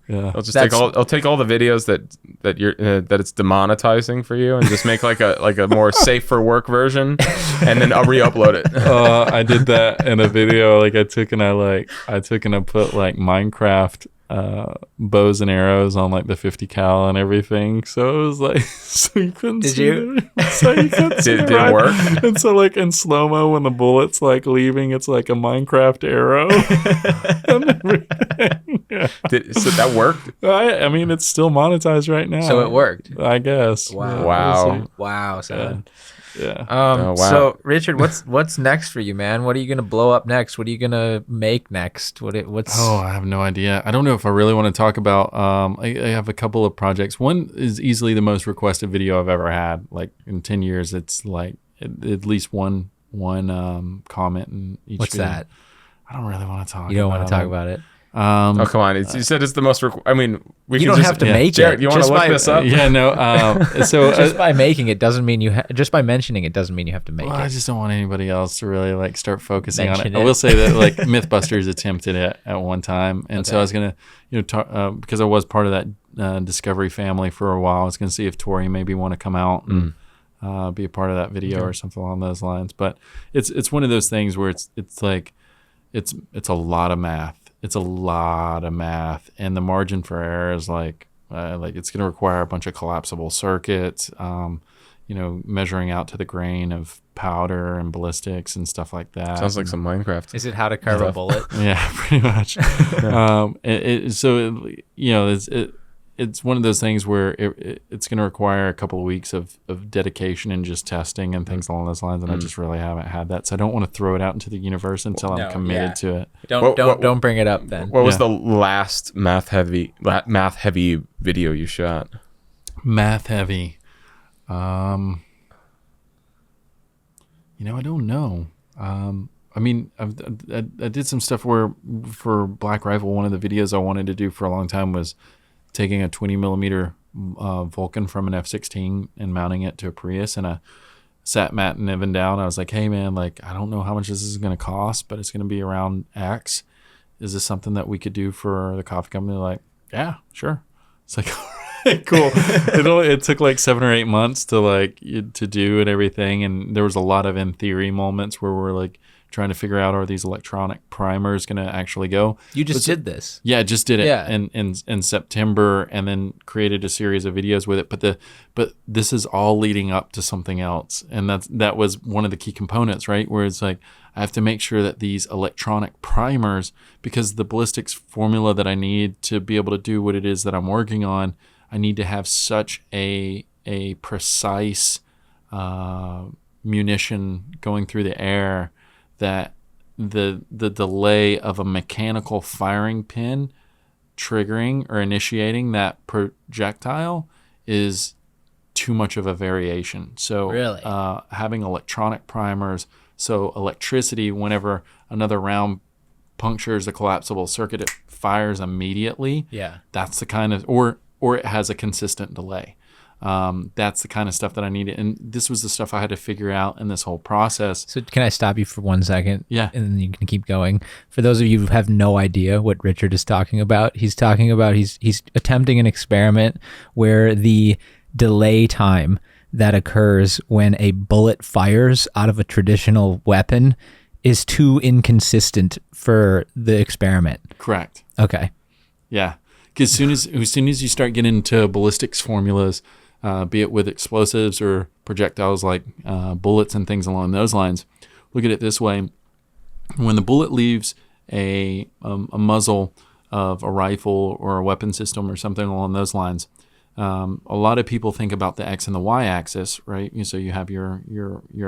[SPEAKER 3] Yeah.
[SPEAKER 2] I'll take all the videos that you're that it's demonetizing for you and just make like a more safe for work version, and then I'll re-upload it.
[SPEAKER 3] I did that in a video. Like I took and I put like Minecraft bows and arrows on like the 50 cal and everything. So it was like, so you couldn't
[SPEAKER 1] Did
[SPEAKER 3] see
[SPEAKER 1] you?
[SPEAKER 3] it. So you couldn't see
[SPEAKER 2] Did
[SPEAKER 3] it,
[SPEAKER 2] it work?
[SPEAKER 3] And so like in slow-mo when the bullet's like leaving, it's like a Minecraft arrow. And everything. Yeah.
[SPEAKER 2] So that worked?
[SPEAKER 3] I mean, it's still monetized right now.
[SPEAKER 1] So it worked.
[SPEAKER 3] I guess.
[SPEAKER 1] Wow.
[SPEAKER 3] Yeah,
[SPEAKER 2] Wow.
[SPEAKER 3] we'll see.
[SPEAKER 1] Wow, son.
[SPEAKER 3] Yeah.
[SPEAKER 2] Oh, wow.
[SPEAKER 1] So Richard, what's next for you, man? What are you gonna blow up next? What are you gonna make next? What's
[SPEAKER 3] Oh, I have no idea. I don't know if I really want to talk about. I have a couple of projects. One is easily the most requested video I've ever had. Like in 10 years, it's like at least one comment in each.
[SPEAKER 1] What's
[SPEAKER 3] video.
[SPEAKER 1] that?
[SPEAKER 3] I don't really want to talk.
[SPEAKER 1] You don't want to talk
[SPEAKER 3] it.
[SPEAKER 1] about it.
[SPEAKER 2] Oh, come on. You said it's the most... I mean, we
[SPEAKER 1] You
[SPEAKER 2] can
[SPEAKER 1] don't
[SPEAKER 2] just...
[SPEAKER 1] have to
[SPEAKER 3] yeah.
[SPEAKER 1] make
[SPEAKER 2] Jared,
[SPEAKER 1] it.
[SPEAKER 2] you want to
[SPEAKER 1] Just
[SPEAKER 2] look
[SPEAKER 1] by-
[SPEAKER 2] this up?
[SPEAKER 3] Yeah, no. So
[SPEAKER 1] Just by making it doesn't mean just by mentioning it doesn't mean you have to make
[SPEAKER 3] well, I
[SPEAKER 1] it.
[SPEAKER 3] just don't want anybody else to really like start focusing on
[SPEAKER 1] Mention
[SPEAKER 3] it. I
[SPEAKER 1] it.
[SPEAKER 3] will say that like MythBusters attempted it at one time, and so
[SPEAKER 1] Okay.
[SPEAKER 3] I was gonna, talk because I was part of that Discovery family for a while. I was gonna see if Tori maybe want to come out and be a part of that video or something along those lines. But it's one of those things where it's like it's a lot of math. It's a lot of math, and the margin for error is like it's going to require a bunch of collapsible circuits, measuring out to the grain of powder and ballistics and stuff like that.
[SPEAKER 2] Sounds like some Minecraft.
[SPEAKER 1] Is it how to carve a bullet?
[SPEAKER 3] Yeah, pretty much. It's one of those things where it's going to require a couple of weeks of dedication and just testing and things along those lines, and I just really haven't had that, so I don't want to throw it out into the universe until I'm committed to it.
[SPEAKER 1] Don't bring it up then.
[SPEAKER 2] What was the last math heavy video you shot?
[SPEAKER 3] Math heavy. I don't know. I mean, I did some stuff where for Black Rifle, one of the videos I wanted to do for a long time was taking a 20 millimeter Vulcan from an F-16 and mounting it to a Prius. And I sat Matt and Evan down. I was like, hey man, like, I don't know how much this is going to cost, but it's going to be around X. Is this something that we could do for the coffee company? They're like, yeah, sure. It's like, cool. It took like 7 or 8 months to do and everything. And there was a lot of in theory moments where we're like trying to figure out, are these electronic primers going to actually go?
[SPEAKER 1] You just did this.
[SPEAKER 3] Yeah, I just did it
[SPEAKER 1] Yeah.
[SPEAKER 3] in September, and then created a series of videos with it. But this is all leading up to something else, and that was one of the key components, right? Where it's like I have to make sure that these electronic primers, because the ballistics formula that I need to be able to do what it is that I'm working on, I need to have such a precise munition going through the air that the delay of a mechanical firing pin triggering or initiating that projectile is too much of a variation. So
[SPEAKER 1] Really?
[SPEAKER 3] Having electronic primers, so electricity, whenever another round punctures a collapsible circuit, it fires immediately.
[SPEAKER 1] Yeah.
[SPEAKER 3] That's the kind of, or it has a consistent delay. That's the kind of stuff that I needed. And this was the stuff I had to figure out in this whole process.
[SPEAKER 1] So can I stop you for 1 second?
[SPEAKER 3] Yeah.
[SPEAKER 1] And then you can keep going. For those of you who have no idea what Richard is talking about, he's attempting an experiment where the delay time that occurs when a bullet fires out of a traditional weapon is too inconsistent for the experiment.
[SPEAKER 3] Correct.
[SPEAKER 1] Okay.
[SPEAKER 3] Yeah. Because as soon as you start getting into ballistics formulas, be it with explosives or projectiles like bullets and things along those lines, look at it this way. When the bullet leaves a muzzle of a rifle or a weapon system or something along those lines, a lot of people think about the X and the Y axis, right? So you have your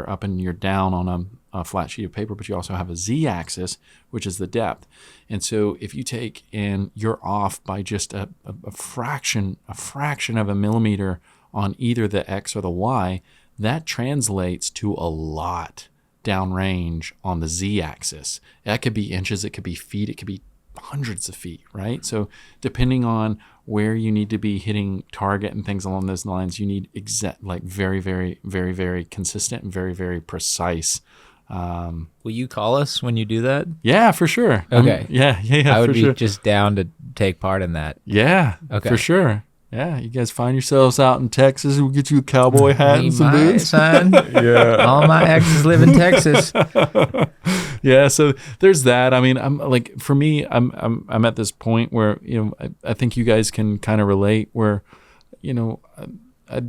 [SPEAKER 3] up and your down on a flat sheet of paper, but you also have a Z axis, which is the depth. And so if you take and you're off by just a fraction of a millimeter on either the X or the Y, that translates to a lot downrange on the Z axis. That could be inches, it could be feet, it could be hundreds of feet, right? So depending on where you need to be hitting target and things along those lines, you need very, very, very, very consistent and very, very precise.
[SPEAKER 1] Will you call us when you do that?
[SPEAKER 3] Yeah, for sure.
[SPEAKER 1] Okay.
[SPEAKER 3] Yeah,
[SPEAKER 1] I would
[SPEAKER 3] for
[SPEAKER 1] be
[SPEAKER 3] sure.
[SPEAKER 1] just down to take part in that.
[SPEAKER 3] Yeah,
[SPEAKER 1] Okay.
[SPEAKER 3] for sure. Yeah, you guys find yourselves out in Texas, we'll get you a cowboy hat
[SPEAKER 1] Me,
[SPEAKER 3] and some
[SPEAKER 1] my
[SPEAKER 3] boots.
[SPEAKER 1] son.
[SPEAKER 2] Yeah.
[SPEAKER 1] All my exes live in Texas.
[SPEAKER 3] Yeah, so there's that. I mean, I'm like, for me, I'm at this point where, you know, I think you guys can kind of relate where, you know, a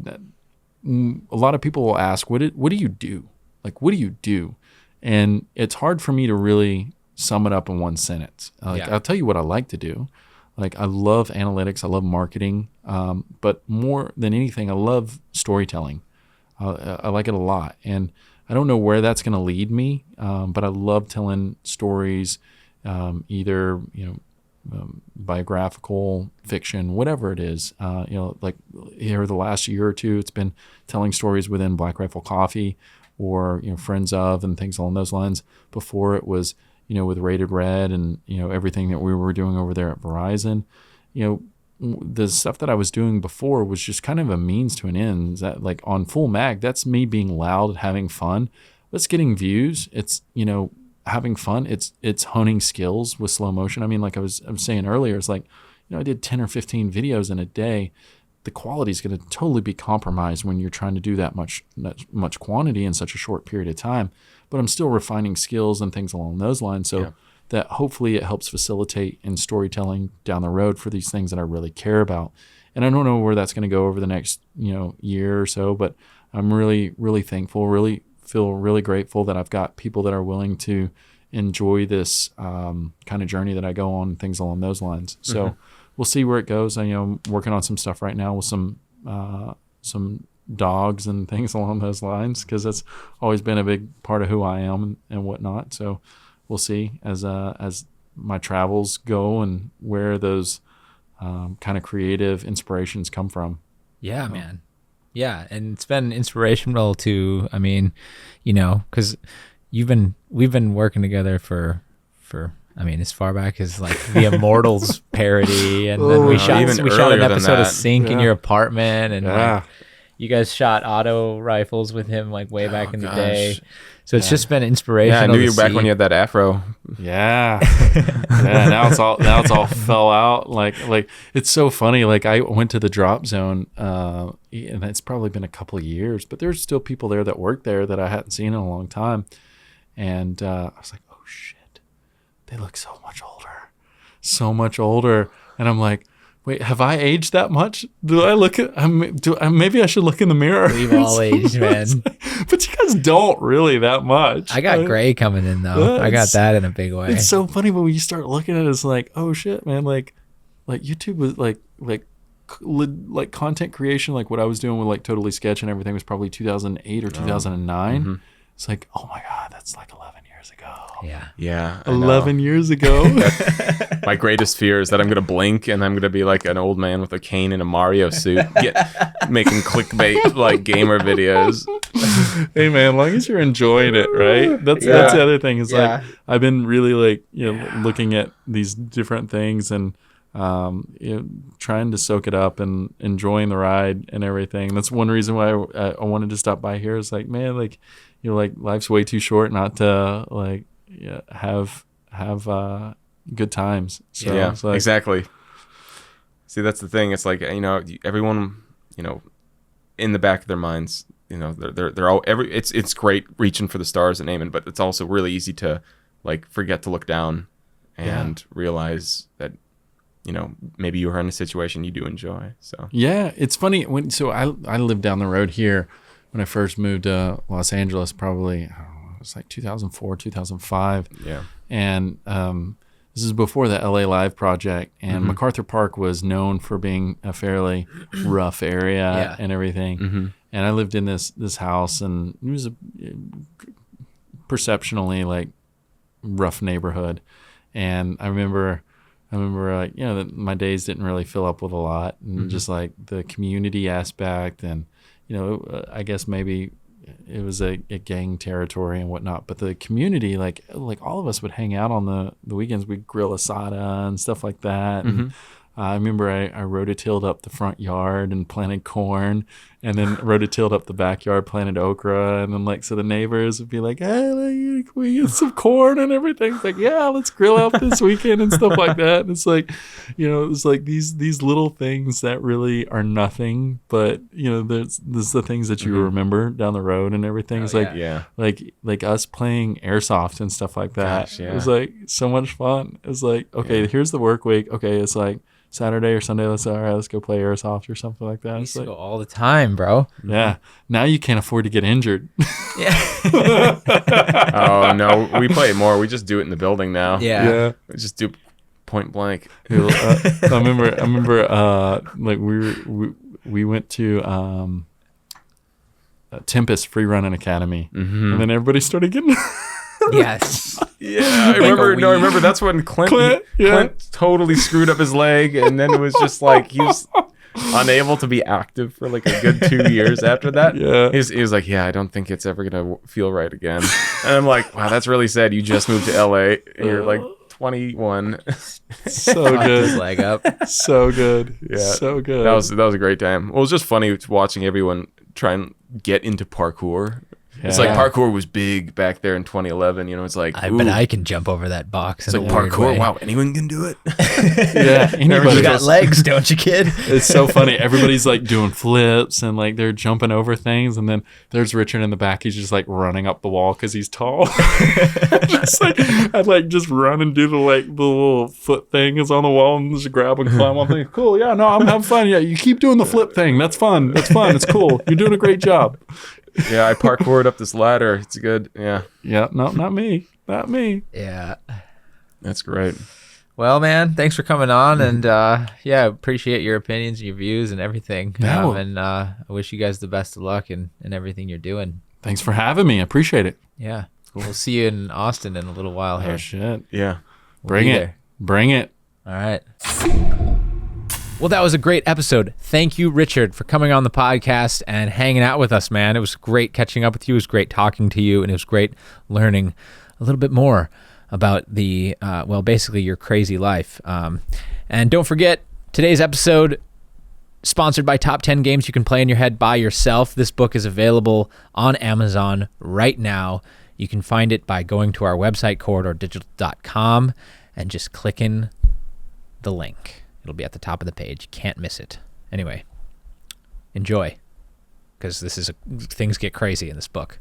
[SPEAKER 3] lot of people will ask, what do you do? Like, what do you do? And it's hard for me to really sum it up in one sentence. Like,
[SPEAKER 1] Yeah.
[SPEAKER 3] I'll tell you what I like to do. Like, I love analytics. I love marketing. But more than anything, I love storytelling. I like it a lot. And I don't know where that's going to lead me, but I love telling stories, either, biographical fiction, whatever it is. Like here the last year or two, it's been telling stories within Black Rifle Coffee or, Friends of and things along those lines. Before it was, with Rated Red and, everything that we were doing over there at Verizon. The stuff that I was doing before was just kind of a means to an end. That, like, on Full Mag, that's me being loud, having fun. It's getting views. It's, having fun. It's honing skills with slow motion. I mean, like I was saying earlier, it's like, I did 10 or 15 videos in a day. The quality is going to totally be compromised when you're trying to do that much quantity in such a short period of time. But I'm still refining skills and things along those lines. So that hopefully it helps facilitate in storytelling down the road for these things that I really care about. And I don't know where that's going to go over the next, year or so, but I'm really, really thankful, really feel really grateful that I've got people that are willing to enjoy this kind of journey that I go on, things along those lines. So we'll see where it goes. I'm working on some stuff right now with some dogs and things along those lines, because that's always been a big part of who I am and whatnot. So we'll see as my travels go and where those kind of creative inspirations come from.
[SPEAKER 1] Yeah, man. Yeah, and it's been inspirational to, I mean, because we've been working together for as far back as like the Immortals parody, and then we shot an episode of Sync in your apartment, and like, you guys shot auto rifles with him like way back in the day. So it's just been inspirational.
[SPEAKER 2] Yeah, I knew you back when you had that afro.
[SPEAKER 3] Yeah. Now it's all fell out. Like it's so funny. Like, I went to the drop zone, and it's probably been a couple of years, but there's still people there that work there that I hadn't seen in a long time. And I was like, oh shit, they look so much older. And I'm like, wait, have I aged that much? Do I look at? Maybe I should look in the mirror.
[SPEAKER 1] We've all aged, man.
[SPEAKER 3] But you guys don't really that much.
[SPEAKER 1] I got gray coming in though. I got that in a big way.
[SPEAKER 3] It's so funny, but when you start looking at it, it's like, oh shit, man. Like YouTube was like content creation, like what I was doing with like Totally Sketch and everything was probably 2008 or 2009. It's like, oh my god, that's like 11 years ago.
[SPEAKER 2] Yeah.
[SPEAKER 3] 11 years ago.
[SPEAKER 2] My greatest fear is that I'm gonna blink and I'm gonna be like an old man with a cane in a Mario suit, making clickbait like gamer videos.
[SPEAKER 3] Hey man, as long as you're enjoying it, right? That's the other thing. Is like, I've been really like, looking at these different things and trying to soak it up and enjoying the ride and everything. That's one reason why I wanted to stop by here. Is like, man, like, like life's way too short not to like have good times. So
[SPEAKER 2] Yeah,
[SPEAKER 3] it's like,
[SPEAKER 2] exactly. See, that's the thing. It's like, everyone, in the back of their minds, they're all it's great reaching for the stars and aiming, but it's also really easy to like forget to look down and realize that maybe you are in a situation you do enjoy. So
[SPEAKER 3] yeah, it's funny I lived down the road here when I first moved to Los Angeles, probably it was like 2004, 2005.
[SPEAKER 2] Yeah.
[SPEAKER 3] And this is before the LA Live project, and MacArthur Park was known for being a fairly rough area and everything. And I lived in this house, and it was a perceptionally like rough neighborhood. And I remember like, that my days didn't really fill up with a lot, and just like the community aspect, and I guess maybe it was a gang territory and whatnot, but the community, like all of us would hang out on the weekends. We'd grill asada and stuff like that. And I remember I rototilled up the front yard and planted corn, and then rototilled up the backyard, planted okra, and then like so the neighbors would be like, "Hey, like, can we get some corn and everything?" It's like, "Yeah, let's grill out this weekend," and stuff like that. And it's like, it's like these little things that really are nothing, but there's the things that you remember down the road and everything. It's like like us playing airsoft and stuff like that.
[SPEAKER 2] Gosh, yeah.
[SPEAKER 3] It was like so much fun. It's like, okay, here's the work week. Okay, it's like Saturday or Sunday, let's go play airsoft or something like that.
[SPEAKER 1] I
[SPEAKER 3] It's
[SPEAKER 1] used to
[SPEAKER 3] like,
[SPEAKER 1] go all the time, bro.
[SPEAKER 3] yeah. Now you can't afford to get injured.
[SPEAKER 1] Yeah.
[SPEAKER 2] Oh no, we play it more. We just do it in the building now.
[SPEAKER 1] Yeah.
[SPEAKER 2] We just do point blank.
[SPEAKER 3] I remember like we went to Tempest Free Running Academy, and then everybody started getting
[SPEAKER 1] Yes.
[SPEAKER 2] Yeah, I remember.
[SPEAKER 1] No,
[SPEAKER 2] I remember that's when Clint totally screwed up his leg, and then it was just like he was unable to be active for like a good 2 years after that.
[SPEAKER 3] Yeah.
[SPEAKER 2] He was like, "Yeah, I don't think it's ever gonna feel right again." And I'm like, "Wow, that's really sad. You just moved to LA, and you're like 21."
[SPEAKER 3] so
[SPEAKER 1] Fucked his
[SPEAKER 3] good,
[SPEAKER 1] leg up.
[SPEAKER 3] so good,
[SPEAKER 2] Yeah,
[SPEAKER 3] so good.
[SPEAKER 2] That was a great time. Well, it was just funny watching everyone try and get into parkour. It's like parkour was big back there in 2011. It's like,
[SPEAKER 1] But I can jump over that box.
[SPEAKER 2] it's
[SPEAKER 1] in
[SPEAKER 2] like
[SPEAKER 1] a weird
[SPEAKER 2] parkour.
[SPEAKER 1] way.
[SPEAKER 2] Wow, anyone can do it.
[SPEAKER 3] Yeah, anybody
[SPEAKER 1] You got legs, don't you, kid?
[SPEAKER 3] It's so funny. Everybody's like doing flips and like they're jumping over things, and then there's Richard in the back. He's just like running up the wall because he's tall. Just like I'd like just run and do the little foot thing is on the wall and just grab and climb on things. Cool, yeah, no, I'm having fun. Yeah, you keep doing the flip thing. That's fun. It's cool. You're doing a great job.
[SPEAKER 2] Yeah, I parkoured up this ladder. It's good. Yeah,
[SPEAKER 3] Yeah, no, not me.
[SPEAKER 1] Yeah.
[SPEAKER 2] that's great.
[SPEAKER 1] Well, man, thanks for coming on, and appreciate your opinions, your views, and everything.
[SPEAKER 3] Yeah.
[SPEAKER 1] And I wish you guys the best of luck in everything you're doing.
[SPEAKER 3] Thanks for having me. I appreciate it.
[SPEAKER 1] Yeah, we'll see you in Austin in a little while here.
[SPEAKER 3] Oh shit.
[SPEAKER 2] Yeah.
[SPEAKER 1] We'll
[SPEAKER 3] Bring
[SPEAKER 1] be
[SPEAKER 3] it.
[SPEAKER 1] there.
[SPEAKER 3] Bring it.
[SPEAKER 1] All right. Well, that was a great episode. Thank you, Richard, for coming on the podcast and hanging out with us, man. It was great catching up with you. It was great talking to you, and it was great learning a little bit more about basically your crazy life. And don't forget, today's episode sponsored by Top 10 Games You Can Play in Your Head by Yourself. This book is available on Amazon right now. You can find it by going to our website, corridordigital.com, and just clicking the link. It'll be at the top of the page. Can't miss it. Anyway, enjoy, because things get crazy in this book.